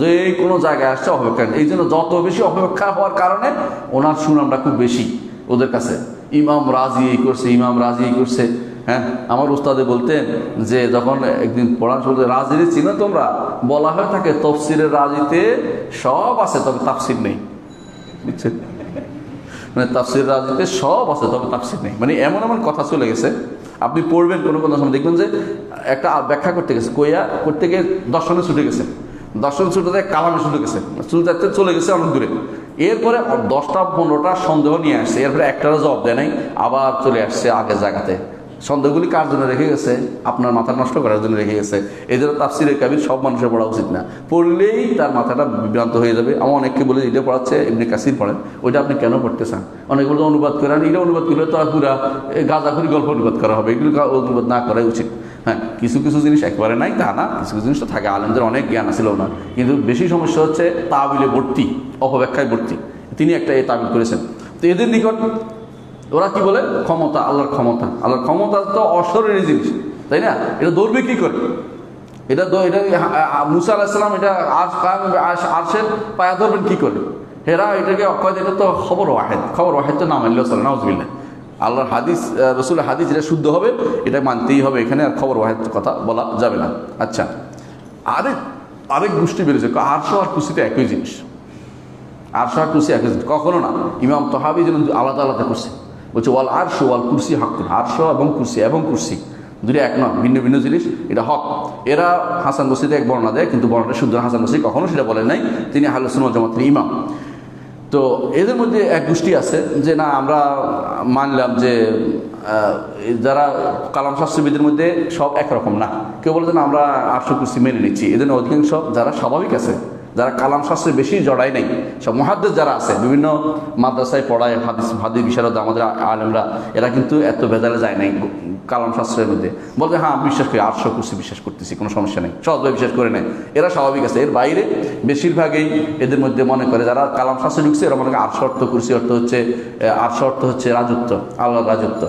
যে কোনো জায়গায় আসছে অপব্যাখ্যা। এই জন্য যত বেশি অপব্যাখ্যা হওয়ার কারণে ওনার সুনামটা খুব বেশি ওদের কাছে। ইমাম রাজি এই করছে, ইমাম রাজি এই করছে। হ্যাঁ, আমার উস্তাদে বলতেন যে যখন একদিন পড়ান শুনতে, রাজিরে চিনো তোমরা? বলা হয় থাকে তফসিরের রাজিতে সব আছে তবে তাফসির নেই, বুঝছেন? মানে তাফসির রাজিতে সব আছে তবে তাফসির নেই, মানে এমন এমন কথা চলে গেছে। আপনি পড়বেন কোনো কোনো সময় দেখবেন যে একটা ব্যাখ্যা করতে গেছে, করতে গিয়ে দর্শনে ছুটে গেছে, দর্শন ছুটে কালামে ছুটে গেছে, চলে গেছে অনেক দূরে। এরপরে 10টা 15টা সন্দেহ নিয়ে আসছে, এরপরে একটারও জবাব দেয় নাই, আবার চলে আসছে আগের জায়গাতে। সন্দেহগুলি কার জন্য রেখে গেছে? আপনার মাথা নষ্ট করার জন্য রেখে গেছে। এই জন্য তাফসিরে কাবির সব মানুষের পড়া উচিত না, পড়লেই তার মাথাটা বিভ্রান্ত হয়ে যাবে। আমার অনেককে বলে এটা পড়াচ্ছে ইবনে কাসির পড়েন, ওইটা আপনি কেন পড়তে চান? অনেক বলতে অনুবাদ করেন, এটা অনুবাদ করলে তো পুরা গাঁজাখুরি গল্প অনুবাদ করা হবে, এগুলো অনুবাদ না করাই উচিত। হ্যাঁ, কিছু কিছু জিনিস একবারে নাই তা না, কিছু কিছু জিনিস তো থাকে। আলেমদের অনেক জ্ঞান আছে ওনার, কিন্তু বেশি সমস্যা হচ্ছে তাবিলে ভর্তি, অপব্যাখ্যায় ভর্তি। তিনি একটা এই তাবিল করেছেন। তো এদের নিকট ওরা কি বলে? ক্ষমতা, আল্লাহর ক্ষমতা। আল্লাহর ক্ষমতা তো অশরীরী জিনিস, তাই না? এটা ধরবে কি করে? এটা মুসা আলাইহিস সালাম এটা আরশের পায়া ধরবেন কি করে? হেরা এটাকে অক্ষয়, এটা তো খবর ওয়াহেদ। খবর ওয়াহেদ তো না মানলেও চলে, নাউজুবিল্লাহ। আল্লাহর হাদিস, রসুলের হাদিস যেটা শুদ্ধ হবে এটা মানতেই হবে, এখানে আর খবর ওয়াহেদ কথা বলা যাবে না। আচ্ছা, আরেক গোষ্ঠী বেড়েছে, আরশ আর কুরসিতে একই জিনিস। আরশ আর কুরসি একই জিনিস কখনো না। ইমাম তহাবি যেন আলাদা আলাদা করছে, বলছে ওয়াল আরশ ওয়াল কুরসি হাক্কুন। আরশ এবং কুরসি দুটো এক নয়, ভিন্ন ভিন্ন জিনিস, এটা হক। এরা হাসান বসরিতে এক বর্ণনা দেয়, কিন্তু বর্ণনাটা শুদ্ধ হাসান বসরি কখনো সেটা বলেন নাই। তিনি আহলে সুন্নাহ ওয়াল জামাতের ইমাম। তো এদের মধ্যে এক গোষ্ঠী আছে যে না, আমরা মানলাম যে যারা কালাম শাস্ত্রবিদের মধ্যে সব একরকম না। কেউ বলে যে না, আমরা আরশ কুরসি মেনে নিচ্ছি। এদের অধিকাংশ যারা স্বাভাবিক আছে, যারা কালাম শাস্ত্রে বেশি জড়ায় নেই, সব মুহাদ্দিস যারা আছে, বিভিন্ন মাদ্রাসায় পড়ায় হাদিস বিশারদ আমাদের আলেমরা, এরা কিন্তু এত ভেজালে যায় নাই কালাম শাস্ত্রের মধ্যে। বলতে হ্যাঁ বিশ্বাস করি, আরশ কুরসি বিশ্বাস করতেছি, কোনো সমস্যা নেই, সহজভাবে বিশ্বাস করে নেয়। এরা স্বাভাবিক আছে। এর বাইরে বেশিরভাগই এদের মধ্যে মনে করে, যারা কালাম শাস্ত্রে ঢুকছে, এরা মনে করে আরশ অর্থ, কুরসি অর্থ হচ্ছে, আরশ অর্থ হচ্ছে রাজত্ব, আল্লাহর রাজত্ব।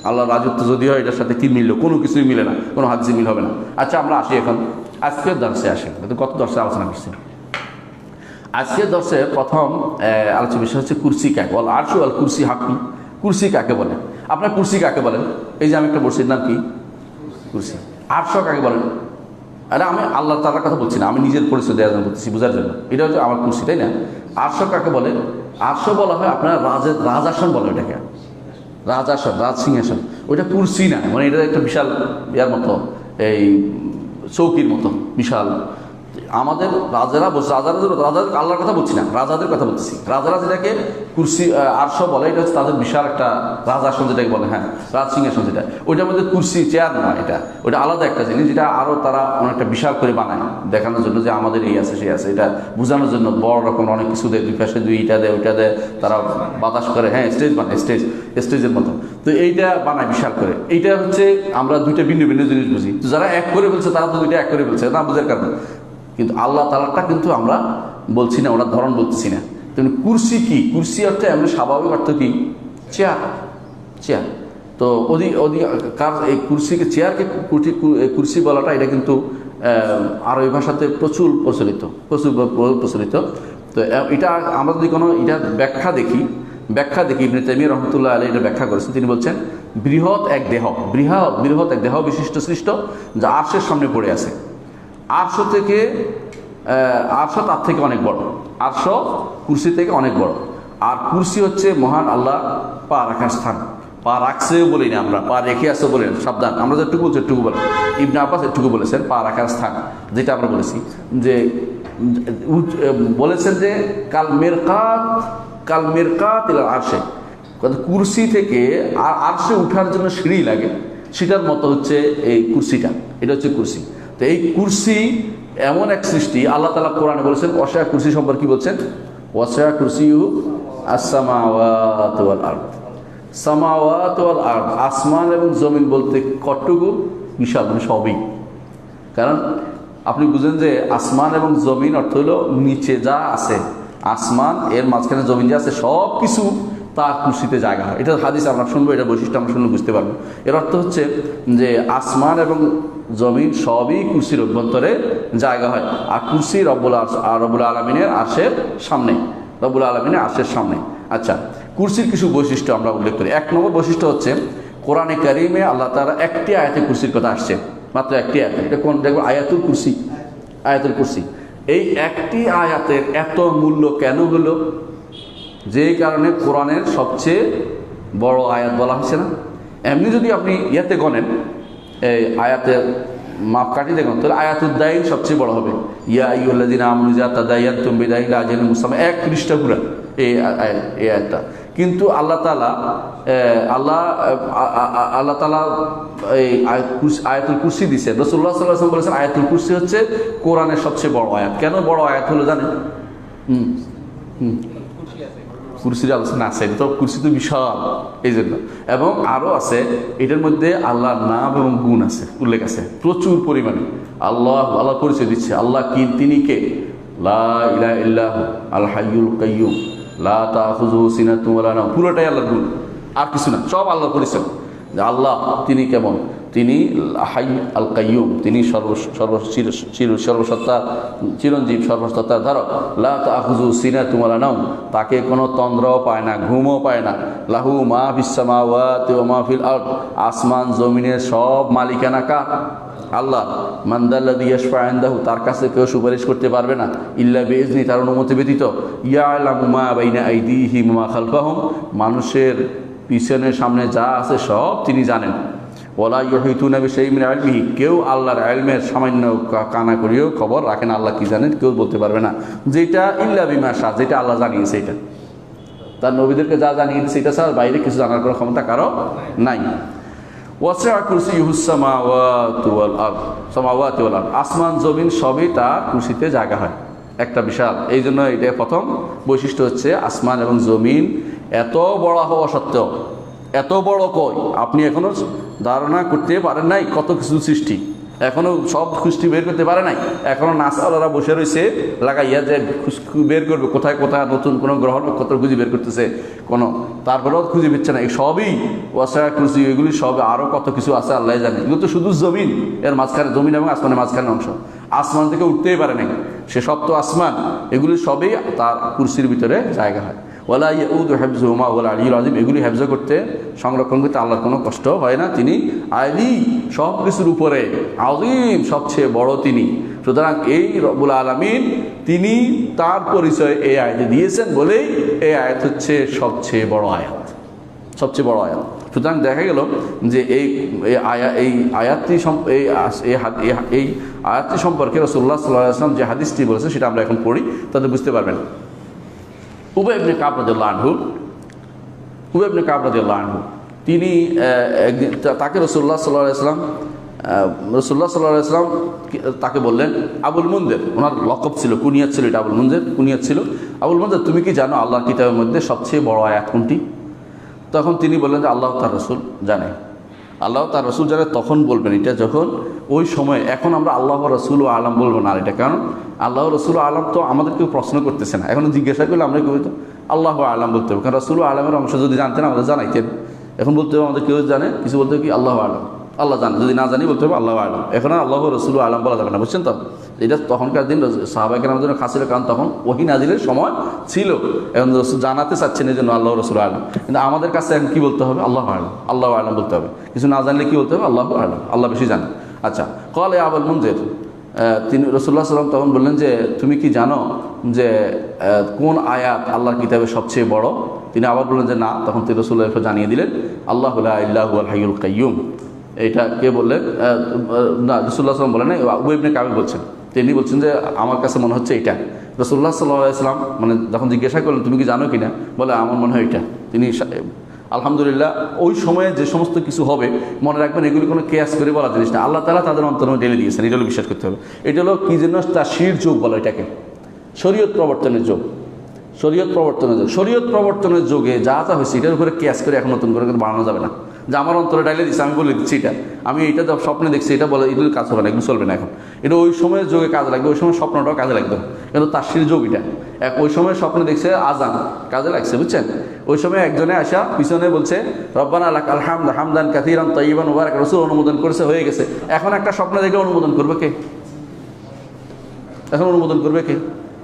আল্লাহর রাজত্ব যদি হয়, এটার সাথে কি মিললো? কোনো কিছুই মিলে না, কোনো হাদিসে মিল হবে না। আচ্ছা, আমরা আসি এখন আজকের দর্শে। আসেন, কত দর্শে আলোচনা করছি। আজকের দর্শে প্রথম আলোচ্য বিষয় হচ্ছে কুরসি কাকে বলে। আরশ ওয়াল কুরসি হাক্কুন। কুরসি কাকে বলে? আপনার কুরসি কাকে বলেন? এই যে আমি একটা বলছি, নাম কি? কুরসি। আরশ কাকে বলেন? আরে আমি আল্লাহ তাআলার কথা বলছি না, আমি নিজের পরিচয় দেওয়ার জন্য বলতেছি, বোঝার জন্য। এটা হচ্ছে আমার কুরসি, তাই না? আরশ কাকে বলে? আরশ বলা হয় আপনার রাজাসন বলে ওটাকে, রাজাসন, রাজ সিংহাসন। ওইটা কুরসি না, মানে এটা একটা বিশাল ইয়ার মতো, এই চৌকির মতো বিশাল। আমাদের রাজারা বলছে, রাজাদের আল্লাহর কথা বলছি না, রাজাদের কথা বলতেছি। রাজারা যেটাকে কুরসি আরশ বলে, এটা হচ্ছে তাদের বিশাল একটা রাজাসন, যেটাকে বলে, হ্যাঁ রাজ সিংহাসন যেটা। ওইটার মধ্যে কুরসি চেয়ার নয়, এটা ওইটা আলাদা একটা জিনিস, যেটা আরও তারা অনেকটা বিশাল করে বানায় দেখানোর জন্য যে আমাদের এই আছে সেই আছে, এটা বোঝানোর জন্য বড় রকম অনেক কিছু দেয়, দুই পাশে দুইটা দেয়, ওইটা দেয়, তারা বাতাস করে, হ্যাঁ স্টেজ বানায়, স্টেজের মতো। তো এইটা বানায় বিশাল করে। এইটা হচ্ছে আমরা দুইটা ভিন্ন ভিন্ন জিনিস বুঝি। তো যারা এক করে বলছে তারা তো দুইটা এক করে বলছে, না বুঝার কারণে। কিন্তু আল্লাহ তাআলাটা কিন্তু আমরা বলছি না, ওনার ধরন বলতেছি না। তেমনি কুরসি কি? কুরসি অর্থে আমরা স্বাভাবিক অর্থ কি? চেয়ার। চেয়ার। তো কার এই কুরসিকে চেয়ারকে কুরসি বলাটা এটা কিন্তু আরবি ভাষাতে প্রচুর প্রচলিত। তো এটা আমরা যদি কোনো এটা ব্যাখ্যা দেখি ইবনে তাইমিয়া রহমতুল্লাহ আলাইহি এটা ব্যাখ্যা করেছেন। তিনি বলছেন বৃহৎ এক দেহ বিশিষ্ট সৃষ্ট যা আরশের সামনে পড়ে আছে। আরশ তার থেকে অনেক বড়, আরশ কুরসি থেকে অনেক বড়। আর কুরসি হচ্ছে মহান আল্লাহ পা রাখার স্থান। পা রাখছেও বলি না আমরা, পা রেখে আসছে বলি না, সাবধান। আমরা যেটুকু বলছি এটুকু বলেন। ইবনে আব্বাস এটুকু বলেছেন পা রাখার স্থান, যেটা আমরা বলেছি যে বলেছেন যে কাল মিরকাত ইলা আরশে, কুরসি থেকে আর আরশে উঠার জন্য সিঁড়ি লাগে, সেটার মতো হচ্ছে এই কুরসিটা। এটা হচ্ছে কুরসি। তো এই কুরসি এমন এক সৃষ্টি, আল্লাহ তাআলা কোরআনে বলেছেন ওয়াসি'a কুরসি সম্পর্কে কি বলছেন, ওয়াসি'a কুরসিয়্যুহু আস-সামাওয়াতি ওয়াল আরদ। সামাওয়াত ওয়াল আরদ, আসমান এবং জমিন বলতে কতটুকু বিশাল, মানে সবই। কারণ আপনি বুঝেন যে আসমান এবং জমিন অর্থ হলো নিচে যা আছে, আসমান এর মাঝখানে জমিন যা আছে সব কিছু তার কুরসিতে জায়গা হয়। এটা হাদিস আমরা শুনবো, এটা বৈশিষ্ট্য আমরা শুনলে বুঝতে পারবো। এর অর্থ হচ্ছে যে আসমান এবং জমিন সবই কুরসির অভ্যন্তরে জায়গা হয়। আর কুরসি রব্বুল আলামিনের আরশের সামনে, রব্বুল আলামিনের আরশের সামনে। আচ্ছা, কুরসির কিছু বৈশিষ্ট্য আমরা উল্লেখ করি। এক নম্বর বৈশিষ্ট্য হচ্ছে কোরআনে কারিমে আল্লাহ তাআলা একটি আয়াতে কুরসির কথা আসছে, মাত্র একটি আয়াতে। এটা কোন দেখো, আয়াতুল কুরসি। এই একটি আয়াতের এত মূল্য কেন হলো? যেই কারণে কোরআনের সবচেয়ে বড় আয়াত বলা হচ্ছে না। এমনি যদি আপনি ইয়াতে গণেন, এই আয়াতের মাপকাঠি দেখুন, তাহলে আয়াতুদ দাইন সবচেয়ে বড় হবে। ইয়া আইয়ুহাল্লাযীনা আমানু ইযা তাদায়ানতুম বিদাইন ইলা আজালিন মুসাম্মা, এক পৃষ্ঠা পুরা এই আয়াতটা। কিন্তু আল্লাহ তাআলা এই আয়াতুল কুরসি দিয়েছেন। রাসূলুল্লাহ সাল্লাল্লাহু আলাইহি ওয়াসাল্লাম বলেছেন আয়াতুল কুরসি হচ্ছে কোরআনের সবচেয়ে বড় আয়াত। কেন বড় আয়াত হলো জানেন? কুরসির আলোচনা আছে, তো কুরসি তো বিশাল এই জন্য। এবং আরও আছে, এটার মধ্যে আল্লাহর নাম এবং গুণ আছে, উল্লেখ আছে প্রচুর পরিমাণে। আল্লাহ পরিচয় দিচ্ছে। আল্লাহ কি? তিনি কে? লা ইলাহা ইল্লাহু আল হাইয়ুল কাইয়্যুম লা তাখুযুহু সিনাতুন ওয়া লা নাওম, পুরোটাই আল্লাহর গুণ, আর কিছু না, সব আল্লাহর পরিচয়। যে আল্লাহ তিনি কেমন? তিনি হাই আল কাইয়ুম, তিনি সর্বসত্তার চিরঞ্জীব, সর্বসত্তার ধারক। লা তাখুযুহু সিনাতুন ওয়া লা নাওম, তাকে কোনো তন্দ্রাও পায় না, ঘুমও পায় না। লাহু মা ফিস সামাওয়াতি ওয়া মা ফিল আরদ, আসমান জমিনের সব মালিকানা কার? আল্লাহ। মান যাল্লাযী ইয়াশফা'ু ইনদাহু, তার কাছে কেউ সুপারিশ করতে পারবে না ইল্লা বিইজনি, তার অনুমতি ব্যতীত। ইয়ালামু মা বাইনা আইদিহিম ওয়া মা খালফাহুম, মানুষের পিছনে সামনে যা আছে সব তিনি জানেন। ওয়ালা ইউহিতুনা বিশাইইন মিন ইলমিহি, কেউ আল্লাহর ইলমের সামান্য কানা করিও খবর রাখে না, আল্লাহ কি জানেন কেউ বলতে পারবে না। যেটা ইল্লা বিমা শাআ, যেটা আল্লাহ জানিয়েছে, এটা তার নবীদেরকে যা জানিয়েছে সেটা ছাড়া বাইরে কিছু জানার কোনো ক্ষমতা কারো নাই। ওয়াসি'a কুরসিয়্যুহুস সামাওয়াতি ওয়াল আরদ, আসমান জমিন সবই তার কুরসিতে জায়গা হয়, একটা বিশাল। এই জন্য এটা প্রথম বৈশিষ্ট্য হচ্ছে আসমান এবং জমিন এত বড় হওয়া সত্ত্বেও, এত বড় কই আপনি এখনো ধারণা করতে পারেন নাই, কত কিছু সৃষ্টি এখনো সব সৃষ্টি বের করতে পারে নাই। এখনো নাসাওয়ালারা বসে রয়েছে লাগাইয়া যে বের করবে কোথায় কোথায় নতুন কোনো গ্রহ নক্ষত্র খুঁজে বের করতেছে কোনো, তারপরেও খুঁজে পেচ্ছে না। এই সবই ওয়াসি'a কুরসি, এগুলি সব আরও কত কিছু আছে আল্লাহ জানে। এগুলো তো শুধু জমিন, এর মাঝখানে জমিন এবং আসমানের মাঝখানে অংশ, আসমান থেকে উঠতেই পারে নাই, সে সব তো আসমান, এগুলি সবই তার কুরসির ভিতরে জায়গা হয়। ওয়ালা ইয়াউদু হিফযুহুমা ওয়াল আলিয়্যুল আযীম, এগুলি হেফজ করতে, সংরক্ষণ করতে আল্লাহর কোনো কষ্ট হয় না। তিনি আলী, সব কিছুর উপরে, আযীম, সবচেয়ে বড় তিনি। সুতরাং এই রব্বুল আলামিন তিনি তার পরিচয় এই আয়াতে দিয়েছেন বলেই এই আয়াত হচ্ছে সবচেয়ে বড় আয়াত, সবচেয়ে বড় আয়াত। সুতরাং দেখা গেল যে এই আয়াতটি সম্পর্কে রাসূলুল্লাহ সাল্লাল্লাহু আলাইহি ওয়াসাল্লাম যে হাদিসটি বলেছেন সেটা আমরা এখন পড়ি, তাতে বুঝতে পারবেন। উবাই ইবনে কাব রাদিয়াল্লাহু আনহু, তিনি একদিন তাকে রাসূলুল্লাহ সাল্লাল্লাহু আলাইহি ওয়াসাল্লাম তাকে বললেন, আবুল মুনজির, ওনার লকব ছিল, কুনিয়াত ছিল, এটা আবুল মুনজির কুনিয়াত ছিল। আবুল মুনজির, তুমি কি জানো আল্লাহর কিতাবের মধ্যে সবচেয়ে বড় আয়াত কোনটি? তখন তিনি বললেন যে আল্লাহ তার রাসূল জানে, আল্লাহ তার রাসূল জানে। তখন বলবেন এটা যখন ওই সময়, এখন আমরা আল্লাহ রাসূল আলাম বলবো না, আর এটা কারণ আল্লাহ রাসূল আলাম তো আমাদের কেউ প্রশ্ন করতেছে না, এখন জিজ্ঞাসা করলে আমরা কেউ তো আল্লাহ আলাম বলতে হবে, কারণ রাসূল আলামের অংশ যদি জানতেন আমাদের জানাইতেন। এখন বলতে হবে আমাদের কেউ জানে, কিছু বলতে হবে কি আল্লাহ আলম, আল্লাহ জানে, যদি না জানি বলতে হবে আল্লাহ আলম। এখন আর আল্লাহ রসুল আলম বলা যাবে না, বুঝছেন তো? এটা তখনকার দিন সাহাবায়ে কেরামের জন্য খাস ছিল, কারণ তখন ওহী নাজিলের সময় ছিল। এখন রসুল জানাতে চাচ্ছেন এই জন্য আল্লাহ রসুল আলম। কিন্তু আমাদের কাছে এখন কী বলতে হবে? আল্লাহ আলম, আল্লাহ আলম বলতে হবে। কিছু না জানলে কী বলতে হবে? আল্লাহ আলম, আল্লাহ বেশি জানে। আচ্ছা, কল এ আবুল মুনজির, তিনি রাসূলুল্লাহ সাল্লাল্লাহু আলাইহি ওয়াসাল্লাম তখন বললেন যে তুমি কি জানো যে কোন আয়াত আল্লাহর কিতাবে সবচেয়ে বড়? তিনি আবার বললেন যে না। তখন তিনি রাসূলুল্লাহ জানিয়ে দিলেন আল্লাহু লা ইলাহা ইল্লাল হাইয়ুল কাইয়্যুম। এইটা কে বললেন? না, রাসূলুল্লাহ সাল্লাল্লাহু আলাইহি ওয়াসাল্লাম বলেন না, উবাই ইবনে কাব বলছেন। তিনি বলছেন যে আমার কাছে মনে হচ্ছে এটা। রাসূলুল্লাহ সাল্লাল্লাহু আলাইহি ওয়াসাল্লাম মানে যখন জিজ্ঞাসা করলেন তুমি কি জানো কিনা, বলে আমার মনে হয় এটা। তিনি আলহামদুলিল্লাহ ওই সময়ে যে সমস্ত কিছু হবে মনে রাখবেন এগুলি কোনো কেয়াস করে বলা জিনিস না, আল্লাহ তাআলা তাদের অন্তরে ঢেলে দিয়েছেন, এটা হলো বিশ্বাস করতে হবে। এটা হলো কী যেন তাশরীর যুগ বলে এটাকে, শরীয়ত প্রবর্তনের যুগ। শরীয়ত প্রবর্তনের যুগ, শরীয়ত প্রবর্তনের যুগে যা যা হয়েছে এটার উপরে কেয়াস করে এখন নতুন করে বানানো যাবে না। যে আমার অন্তরে ডাইলে দিচ্ছে আমি বলে দিচ্ছি এটা, আমি এটা স্বপ্নে দেখছি এটা বলে এগুলো কাজ হবে না, এগুলো চলবে না। এখন এটা ওই সময়ের যুগে কাজে লাগবে, ওই সময় স্বপ্নটাও কাজে লাগবে। কিন্তু তাশরীর যুগ এটা। ওই সময় স্বপ্নে দেখছে আজান, কাজে লাগছে, বুঝছেন? ওই সময় একজনে আসা পিছনে বলছে রব্বানা লাকাল হামদ হামদান কাসীরান তাইয়িবান মুবারাক, রাসূল অনুমোদন করেছে, হয়ে গেছে। এখন একটা স্বপ্নে দেখে অনুমোদন করবে কে? এখন অনুমোদন করবে কে?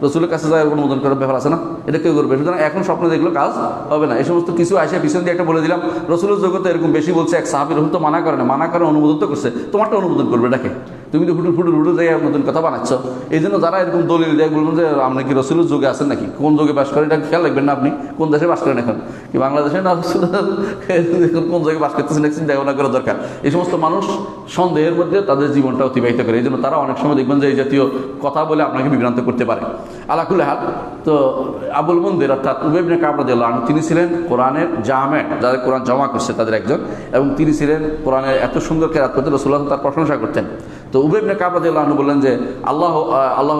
রসুলের কাছে যায় অনুমোদন করার ব্যাপার আছে না, এটা কেউ করবে। সুতরাং এখন স্বপ্ন দেখলো কাজ হবে না। এই সমস্ত কিছু আসে পিছন দিয়ে একটা বলে দিলাম রসুলের জগতে এরকম বেশি বলছে, এক সাহাবী রসুল তো মানা করে না, মানা করে অনুমোদন তো করছে, তোমারটা অনুমোদন করবে ডাকে, তুমি তো হুটু জায়গায় নতুন কথা বানাচ্ছ। এই জন্য যারা এরকম দলিল দেয় বলবেন যে আপনি কি রসুলের যুগে আছেন নাকি, কোন যুগে বাস করেন এটা খেয়াল রাখবেন না। আপনি কোন দেশে বাস করেন এখন, কি বাংলাদেশে না কোন জায়গায় বাস করতেছেন চিন্তা ভাবনা করা দরকার। এই সমস্ত মানুষ সন্দেহের মধ্যে তাদের জীবনটা অতিবাহিত করে, এই জন্য তারা অনেক সময় দেখবেন যে এই জাতীয় কথা বলে আপনাকে বিভ্রান্ত করতে পারে। আলাকুল্লি হাল, তো আবুল মুনজির অর্থাৎ উবাই ইবনে কাব রাদিয়াল্লাহু আনহু তিনি ছিলেন কোরআনের জামে, যারা কোরআন জমা করছে তাদের একজন, এবং তিনি ছিলেন কোরআনের এত সুন্দর কেরাত করতেন, রাসূলুল্লাহ তার প্রশংসা করতেন। তো উবাই ইবনে কাব রাদিয়াল্লাহু আনহু বললেন যে আল্লাহু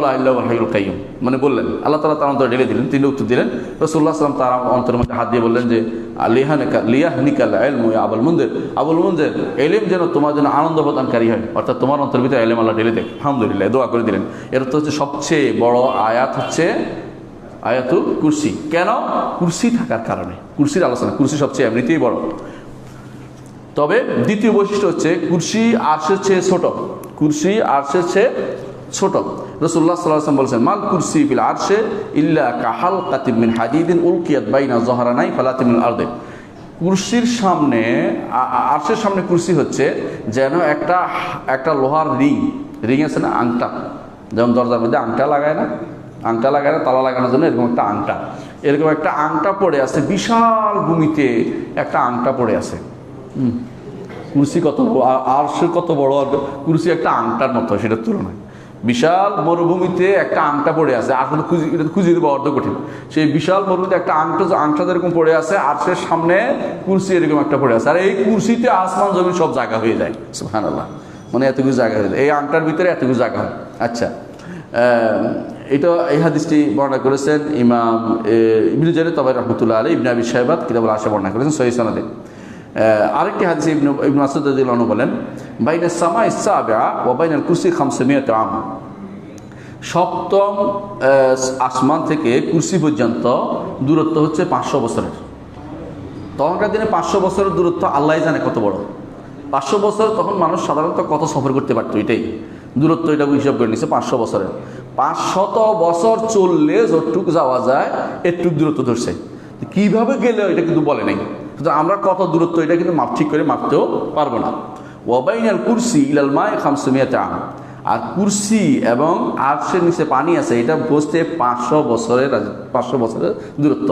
লা ইলাহা ইল্লাল হাইয়ুল কাইয়্যুম, মানে বললেন আল্লাহ তাআলা তার অন্তরে ঢেলে দিলেন। তিনি উত্তর দিলেন, রাসূলুল্লাহ সাল্লাল্লাহু আলাইহি ওয়াসাল্লাম তার অন্তরের মধ্যে হাত দিয়ে বললেন যে লিয়াহনিকাল ইলমু ইয়া আবুল মুনজির, আবুল মুনজির ইলম যেন তোমার জন্য আনন্দ প্রদানকারী হয়, অর্থাৎ তোমার অন্তরের ভিতরে ইলম আল্লাহ ঢেলে দেয়। আলহামদুলিল্লাহ, দোয়া করে দিলেন। এর তো হচ্ছে সবচেয়ে বড় আয়াত হচ্ছে আয়াতুল কুরসি। কেন? কুরসি থাকার কারণে, কুরসির আলোচনা, কুরসি সবচেয়ে এমনিতেই বড়। তবে দ্বিতীয় বৈশিষ্ট্য হচ্ছে কুরসি আরশের চেয়ে ছোট, কুরসি আরশের চেয়ে ছোট। রাসূলুল্লাহ সাল্লাল্লাহু আলাইহি ওয়াসাল্লাম বলেছেন মাল কুরসি ফিল আরশে ইল্লা কাহালকাতিম মিন হাদিদিন উলকিয়াত বাইনা যহরানাই ফালাতিন মিনাল আরদি। কুরসির সামনে, আরশের সামনে কুরসি হচ্ছে যেন একটা লোহার রিং আছে না, আংটা, যেমন দরজার মধ্যে আংটা লাগায় না, আংটা লাগায় না তালা লাগানোর জন্য, এরকম একটা আংটা, এরকম একটা আংটা পড়ে আছে, বিশাল ভূমিতে একটা আংটা পড়ে আছে। কুরসি কত বড়, আরশ কত বড়, কুরসি একটা আংটার মতো, সেটার তুলনায় বিশাল মরুভূমিতে একটা আংটা পড়ে আছে। আসলে খুঁজে দেওয়া অর্ধ কঠিন। সেই বিশাল মরুভূমিতে একটা আংটা যেরকম পড়ে আছে, আরশের সামনে কুরসি এরকম একটা পড়ে আছে। আর এই কুরসিতে আসমান জমিন সব জায়গা হয়ে যায়, সুবহানাল্লাহ, মানে এত কিছু জায়গা হয়ে যায় এই আংটার ভিতরে, এত কিছু জায়গা হয়। আচ্ছা, এটা এই হাদিসটি বর্ণনা করেছেন ইমাম ইবনে জারির তাবারি রাহমাতুল্লাহ আলাইহি, ইবনে আবি শাইবাত কিতাবুল আশা বর্ণনা করেছেন সহিহ সনদে। আরেকটি হাদিসে ইবনে মাসউদ রাদিয়াল্লাহু আনহু বলেন বাইনাস সামাইস সাবিআ ওয়া বাইনাল কুরসি 500 আম, সপ্তম আসমান থেকে কুরসি পর্যন্ত দূরত্ব হচ্ছে 500 বছরের। তখনকার দিনে 500 বছরের দূরত্ব আল্লাহই জানে কত বড়। 500 বছর তখন মানুষ সাধারণত কত সফর করতে পারতো, এটাই দূরত্ব, এটা হিসাব করে নিচ্ছে 500 বছরের। 500 বছর চললে যতটুকু যাওয়া যায় একটুক দূরত্ব ধরছে, কীভাবে গেলে এটা কিন্তু বলে নাই। সুতরাং আমরা কত দূরত্ব এটা কিন্তু ঠিক করে মাপতেও পারবো না। ওয়াবাইনাল কুরসি ইলাল মাই 500 আম, আর কুরসি এবং আরশের নিচে পানি আছে, এটা বুঝতে 500 বছরের দূরত্ব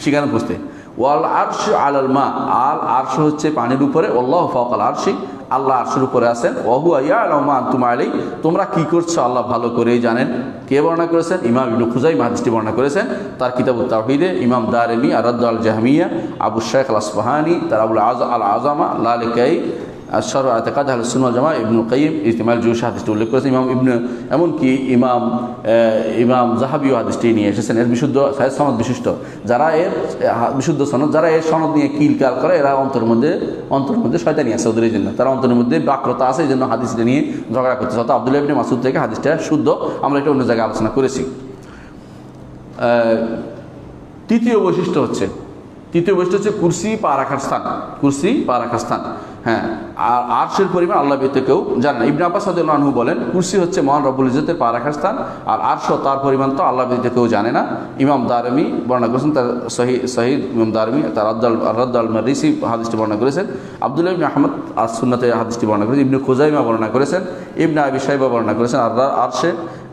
সেখানে বুঝতে। ওয়াল আরশ আলাল মা, আল আরশ হচ্ছে পানির উপরে, আল্লাহু ফাওকাল আরশি, আল্লাহ আরশের উপরে আছেন। ওয়াহুয়া ইয়ালামু মা আনতুম আলাইহি, তোমরা কি করছো আল্লাহ ভালো করেই জানেন। কে বর্ণনা করেছেন? ইমাম ইবনে খুজাইমা হাদিসটি বর্ণনা করেছেন তার কিতাবুত তাওহীদে, ইমাম দারিমি আর-রাদ্দ আল জাহমিয়া, আবু শাইখ আল আসফাহানি তার আবুল আযমা লালিকাই আশরার আ'তিকাদ আহলুস সুন্নাহ ওয়াল জামাআহ, ইবনুল কাইয়িম ইজতিমাউল জুয়ুশ হাদিসটি উল্লেখ করেছেন। এমনকি ইমাম জাহাবিও হাদিসটি নিয়ে এসেছেন। এর বিশুদ্ধ সনদ বিশিষ্ট, যারা এর বিশুদ্ধ সনদ, যারা এর সনদ নিয়ে কিলকাল করে, এরা অন্তরের মধ্যে শয়তানি আছে ওদের, এই জন্য তারা অন্তরের মধ্যে বাক্রতা আছে, এই জন্য হাদিসটা নিয়ে ঝগড়া করতেছে। অর্থাৎ আব্দুল্লাহ ইবনে মাসউদ থেকে হাদিসটা শুদ্ধ, আমরা এটা অন্য জায়গায় আলোচনা করেছি। তৃতীয় বৈশিষ্ট্য তৃতীয় বৈশিষ্ট্য হচ্ছে কুরসি পা রাখার স্থান, কুরসি পা রাখার স্থান। হ্যাঁ, আর আরশের পরিমাণ আল্লাহ ব্যতীত কেউ জানে না। ইবনে আব্বাস রাদিয়াল্লাহু আনহু বলেন কুরসি হচ্ছে মহান রব্বুল ইজ্জতের পা রাখার স্থান, আর আরশ তার পরিমাণ তো আল্লাহ ব্যতীত কেউ জানে না। ইমাম দারমি বর্ণনা করেছেন, তার সহিহ ইমাম দারমি তার রাদ্দ আল মারিসি হাদিসটি বর্ণনা করেছেন। আব্দুল্লাহ ইবনে আহমদ আর সুন্নাতে হাদিসটি বর্ণনা করেছেন। ইবনে খুজাইমা বর্ণনা করেছেন, ইবনে আবি শাইবা বর্ণনা করেছেন। আর আরশে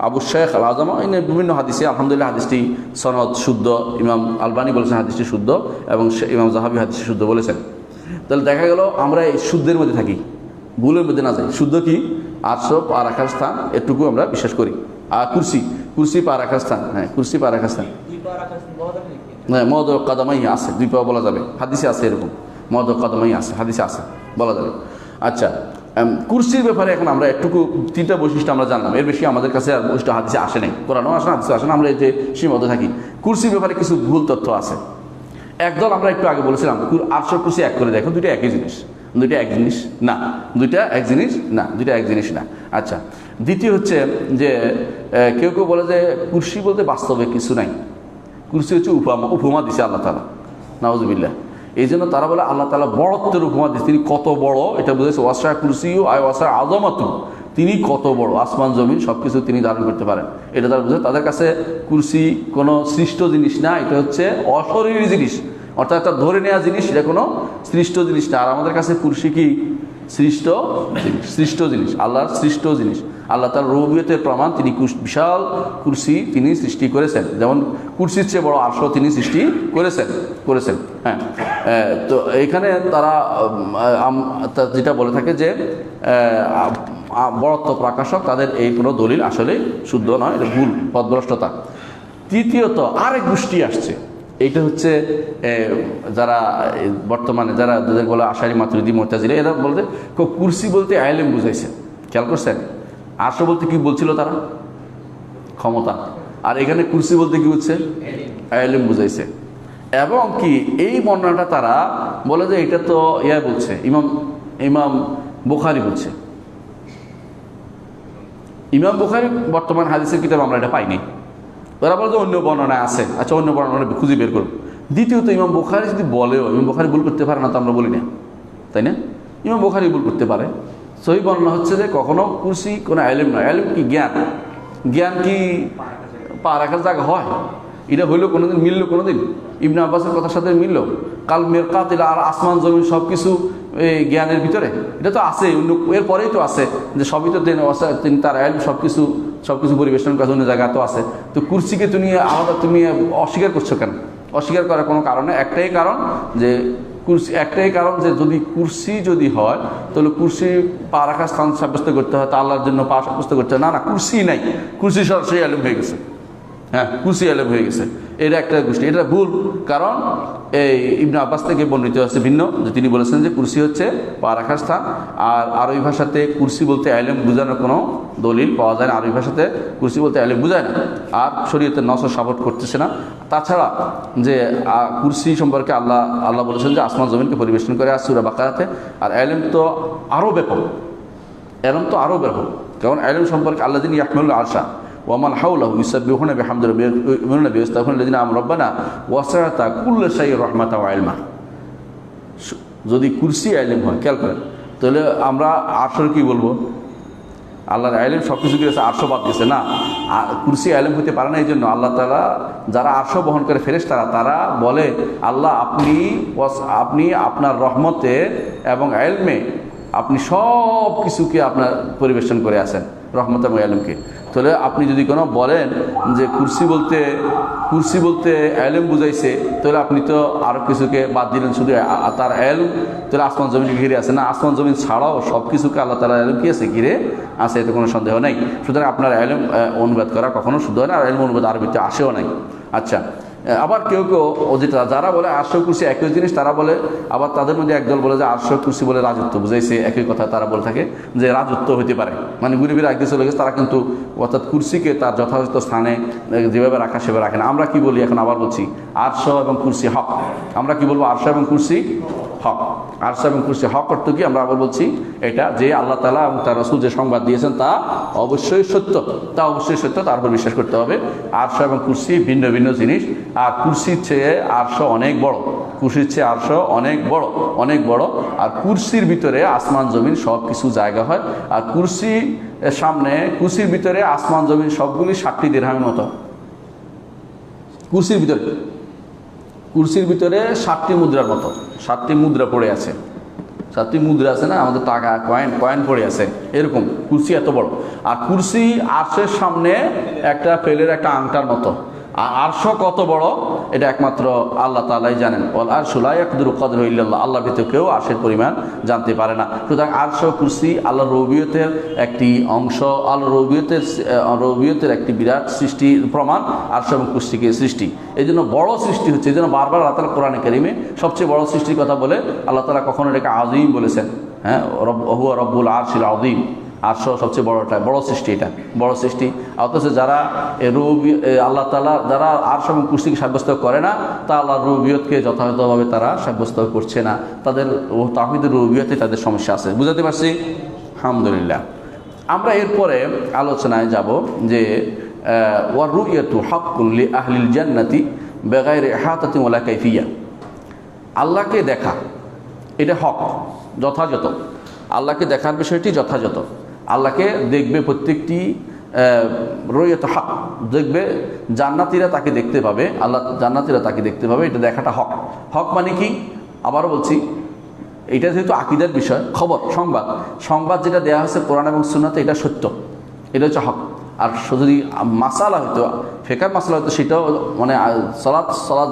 আবু শেখ আল আজম বিভিন্ন হাদিসে আলহামদুলিল্লাহ হাদিসটি সনদ শুদ্ধ। ইমাম আলবানী বলেছেন হাদিসটি শুদ্ধ, এবং ইমাম জাহাবি হাদিসটি শুদ্ধ বলেছেন। তাহলে দেখা গেল আমরা এই শুদ্ধের মধ্যে থাকি, ভুলের মধ্যে না যাই। শুদ্ধ কি? আরশ পা রাখার স্থান, এটুকু আমরা বিশ্বাস করি। আর কুরসি, কুরসি পা রাখার স্থান। হ্যাঁ, কুরসি পা রাখার স্থান। হ্যাঁ, মদ কাদামাই আছে, দুই পা বলা যাবে, হাদিসে আছে এরকম। মদ কাদামাই আছে, হাদিসে আছে, বলা যাবে। আচ্ছা, কুরসির ব্যাপারে এখন আমরা একটুকু তিনটা বৈশিষ্ট্য আমরা জানলাম, এর বেশি আমাদের কাছে আর বৈশিষ্ট্য হাদিসে আসে নাই, কোরআনও আসে না, হাদিসে আসে না, আমরা এই যে সীমাবদ্ধ থাকি। কুরসির ব্যাপারে কিছু ভুল তথ্য আছে। একদল আমরা একটু আগে বলেছিলাম আরশ কুরসি এক করে দেখো, দুইটা একই জিনিস। দুইটা এক জিনিস না, দুইটা এক জিনিস না, দুইটা এক জিনিস না। আচ্ছা, দ্বিতীয় হচ্ছে যে কেউ কেউ বলে যে কুরসি বলতে বাস্তবে কিছু নাই, কুরসি হচ্ছে উপমা দিছে আল্লাহ তাআলা, নাউজুবিল্লাহ। এই জন্য তারা বলে আল্লাহ তাআলা বড়ত্বের উপমা দিচ্ছে, তিনি কত বড় এটা বুঝেছে। ওয়াসা কুরসিউ আয় ওয়াসা আযমাতু, তিনি কত বড়, আসমান জমিন সব কিছু তিনি ধারণ করতে পারেন, এটা তারা বুঝে। তাদের কাছে কুরসি কোনো সৃষ্ট জিনিস না, এটা হচ্ছে অশরীরী জিনিস, অর্থাৎ একটা ধরে নেওয়া জিনিস, এটা কোনো সৃষ্ট জিনিস না। আর আমাদের কাছে কুরসি কি? সৃষ্ট জিনিস, সৃষ্ট জিনিস, আল্লাহর সৃষ্ট জিনিস। আল্লাহ তার রুবুবিয়তের প্রমাণ, তিনি বিশাল কুরসি তিনি সৃষ্টি করেছেন, যেমন কুরসির চেয়ে বড় আরশ তিনি সৃষ্টি করেছেন। হ্যাঁ, তো এইখানে তারা যেটা বলে থাকে যে বড়ত্ব প্রকাশক, তাদের এই কোনো দলিল আসলে শুদ্ধ নয়, এটা ভুল, পথভ্রষ্টতা। তৃতীয়ত আরেক গোষ্ঠী আসছে, এইটা হচ্ছে যারা বর্তমানে যাদের বলে আশারি মাতুরিদি মুতাজিলা, এরা বলতে কুরসি বলতে আইলেম বুঝাইছে। খেয়াল করছেন? আরশ বলতে কি বলছিল তারা? ক্ষমতা। আর এখানে কুরসি বলতে কি হচ্ছে? আইলেম বুঝাইছে। এবং কি এই বর্ণনাটা তারা বলে যে এটা তো বলছে ইমাম বুখারী বলছে। ইমাম বুখারী বর্তমান হাদিসের কিতাব আমরা এটা পাইনি। ওরা বলে যে অন্য বর্ণনা আছে। আচ্ছা, অন্য বর্ণনা খুঁজে বের করুন। দ্বিতীয়ত ইমাম বুখারী যদি বলেও, ইমাম বুখারী ভুল করতে পারে না তো আমরা বলি না, তাই না? ইমাম বুখারী ভুল করতে পারে। সহি বর্ণনা হচ্ছে যে কখনো কুরসি কোনো আইলেম নয়। আইলেম কি? জ্ঞান। জ্ঞান কি পা রাখার জায়গা হয়? এটা হইলো কোনোদিন মিললো? কোনোদিন ইবনে আব্বাসের কথার সাথে মিললো? কাল মেরকাত আর আসমান জমিন সব কিছু এই জ্ঞানের ভিতরে, এটা তো আছে, এরপরেই তো আছে যে সবই তো তিনি তার আইল সব কিছু পরিবেশন করার জন্য জায়গা তো আছে। তো কুরসিকে তুমি আলাদা তুমি অস্বীকার করছো কেন? অস্বীকার করার কোনো কারণে একটাই কারণ যে যদি কুরসি যদি হয় তাহলে কুরসি পা রাখার স্থান সাব্যস্ত করতে হয়, তা আল্লাহর জন্য পা সাব্যস্ত করতে হয়। না, কুরসি নাই, কুরসি সরাসরি আলেম হয়ে গেছে। হ্যাঁ, কুরসি আলেম হয়ে গেছে, এটা একটা গোষ্ঠী। এটা ভুল, কারণ এই ইবনে আব্বাস থেকে বর্ণিত আছে ভিন্ন, যে তিনি বলেছেন যে কুরসি হচ্ছে পা রাখার স্থান। আর আরবি ভাষাতে কুরসি বলতে আলেম বোঝানোর কোনো দলিল পাওয়া যায় না। আরবি ভাষাতে কুরসি বলতে আলেম বোঝায় না, আর শরীয়তের নস সাপোর্ট করতেছে না। তাছাড়া যে কুরসি সম্পর্কে আল্লাহ বলেছেন যে আসমান জমিনকে পরিবেশন করে সূরা বাকারাতে। আর আলেম তো আরও ব্যাপক, কারণ আলেম সম্পর্কে আল্লাহ যিনি ইয়াহমিলুল আরশা ওয়ামান হাওলাহু ইউসাব্বিহুনা বিহামদি রাব্বিহিম ওয়া ইউমিনুনা বিহি ওয়া ইয়াস্তাগফিরুনা লিল্লাযিনা আমানু রাব্বানা ওয়াসআতা কুল্লা শাইইন রাহমাতাও ওয়া ইলমা। যদি কুরসি আইলেম হয়, খেয়াল করেন, তাহলে আমরা আরশের কি বলবো? আল্লাহর আইলেম সব কিছু কি আছে, আরশ বাদ গেছে না? কুরসি আইলেম হতে পারে না। এই জন্য আল্লাহ তাআলা যারা আরশ বহন করে ফেরেশতারা, তারা বলে আল্লাহ আপনি আপনার রহমতে এবং ইলমে আপনি সব কিছুকে আপনার পরিবেশন করে আছেন, রহমত এবং ইলমকে। তাহলে আপনি যদি কোনো বলেন যে কুরসি বলতে ইলম বুঝাইছে, তাহলে আপনি তো আরও কিছুকে বাদ দিলেন, শুধু তার ইলম। তাহলে আসমান জমিন ঘিরে আছে না? আসমান জমিন ছাড়াও সব কিছুকে আল্লাহ তাআলার ইলম কি আছে? ঘিরে আছে, এতে কোনো সন্দেহ নাই। সুতরাং আপনার ইলম অনুবাদ করা কখনো শুদ্ধ হয় না, আর ইলম অনুবাদ আরবিতে আসেও নাই। আচ্ছা, আবার কেউ যারা বলে আরশ কুরসি একই জিনিস, তারা বলে, আবার তাদের মধ্যে একদল বলে যে আরশ কুরসি বলে রাজত্ব বুঝাইছে, একই কথা তারা বলে থাকে যে রাজত্ব হতে পারে, মানে ঘুরে ফিরে একদিকে চলে গেছে তারা, কিন্তু অর্থাৎ কুরসিকে তার যথাযথ স্থানে যেভাবে রাখা সেভাবে রাখে না। আমরা কি বলি? এখন আবার বলছি, আরশ এবং কুরসি হক। আমরা কি বলবো? আরশ এবং কুরসি হক। আরশ এবং কুরসি হক অর্থ কি? আমরা আবার বলছি এটা যে আল্লাহ তাআলা এবং তার রাসূল যে সংবাদ দিয়েছেন তা অবশ্যই সত্য, তার উপর বিশ্বাস করতে হবে। আরশ এবং কুরসি ভিন্ন ভিন্ন জিনিস, আর কুরসির চেয়ে আরশ অনেক বড়। কুরসির চেয়ে আরশ অনেক বড়, অনেক বড়। আর কুরসির ভিতরে আসমান জমিন সব কিছু জায়গা হয়। আর কুরসির সামনে, কুরসির ভিতরে আসমান জমিন সবগুলি 7টি দিরহামের মতো। কুরসির ভিতরে, কুরসির ভিতরে 7টি মুদ্রার মতো, 7টি মুদ্রা পড়ে আছে। 7টি মুদ্রা আছে না, আমাদের টাকা কয়েন পড়ে আছে, এরকম কুরসি এত বড়। আর কুরসি আরশের সামনে একটা পেলের একটা আংটার মতো। আর আরশ কত বড় এটা একমাত্র আল্লাহ তাআলাই জানেন। ওয়াল আরশু লা ইয়াকদিরু কদরাহু ইল্লাল্লাহ, আল্লাহর ভিতরে কেউ আরশের পরিমাণ জানতে পারে না। সুতরাং আরশ কুরসি আল্লাহর রুবুবিয়তের একটি অংশ, আল্লাহর রুবুবিয়তের একটি বিরাট সৃষ্টির প্রমাণ আরশ এবং কুরসিকে সৃষ্টি। এই জন্য বড় সৃষ্টি হচ্ছে, এই জন্য বারবার আল্লাহ তাআলা কোরআনে কারিমে সবচেয়ে বড় সৃষ্টির কথা বলে আল্লাহ তাআলা কখনো এটাকে আযীম বলেছেন। হ্যাঁ, হুয়া রব্বুল আরশিল আযীম, আরশ সবচেয়ে বড়টা, বড় সৃষ্টি, এটা বড় সৃষ্টি। অথচ যারা আল্লাহ তাআলা যারা আরশ এবং কুরসিকে সাব্যস্ত করে না, তা আল্লাহর রুবুবিয়তকে যথাযথভাবে তারা সাব্যস্ত করছে না। তাদের তাওহীদের রুবুবিয়তে তাদের সমস্যা আছে। বুঝাতে পারছি? আলহামদুলিল্লাহ। আমরা এরপরে আলোচনায় যাব যে ওয়ার রুইয়াতু হাক্কুন লি আহলিল জান্নাতি বিগাইরি ইহাতাতিন ওয়ালা কাইফিয়া। আল্লাহকে দেখা এটা হক, যথাযথ। আল্লাহকে দেখার বিষয়টি যথাযথ। আল্লাহকে দেখবে প্রত্যেকটি রুইয়াত হক, দেখবে জান্নাতীরা তাকে দেখতে পাবে, আল্লাহ জান্নাতীরা তাকে দেখতে পাবে, এটা দেখাটা হক। হক মানে কি? আবারও বলছি, এটা যেহেতু আকীদার বিষয়, খবর, সংবাদ যেটা দেওয়া হয়েছে কোরআন এবং সুন্নাতে, এটা সত্য, এটা হচ্ছে হক। আর যদি মাসালা হইতো, ফিকহ মাসালা হইতো, সেটাও মানে সালাত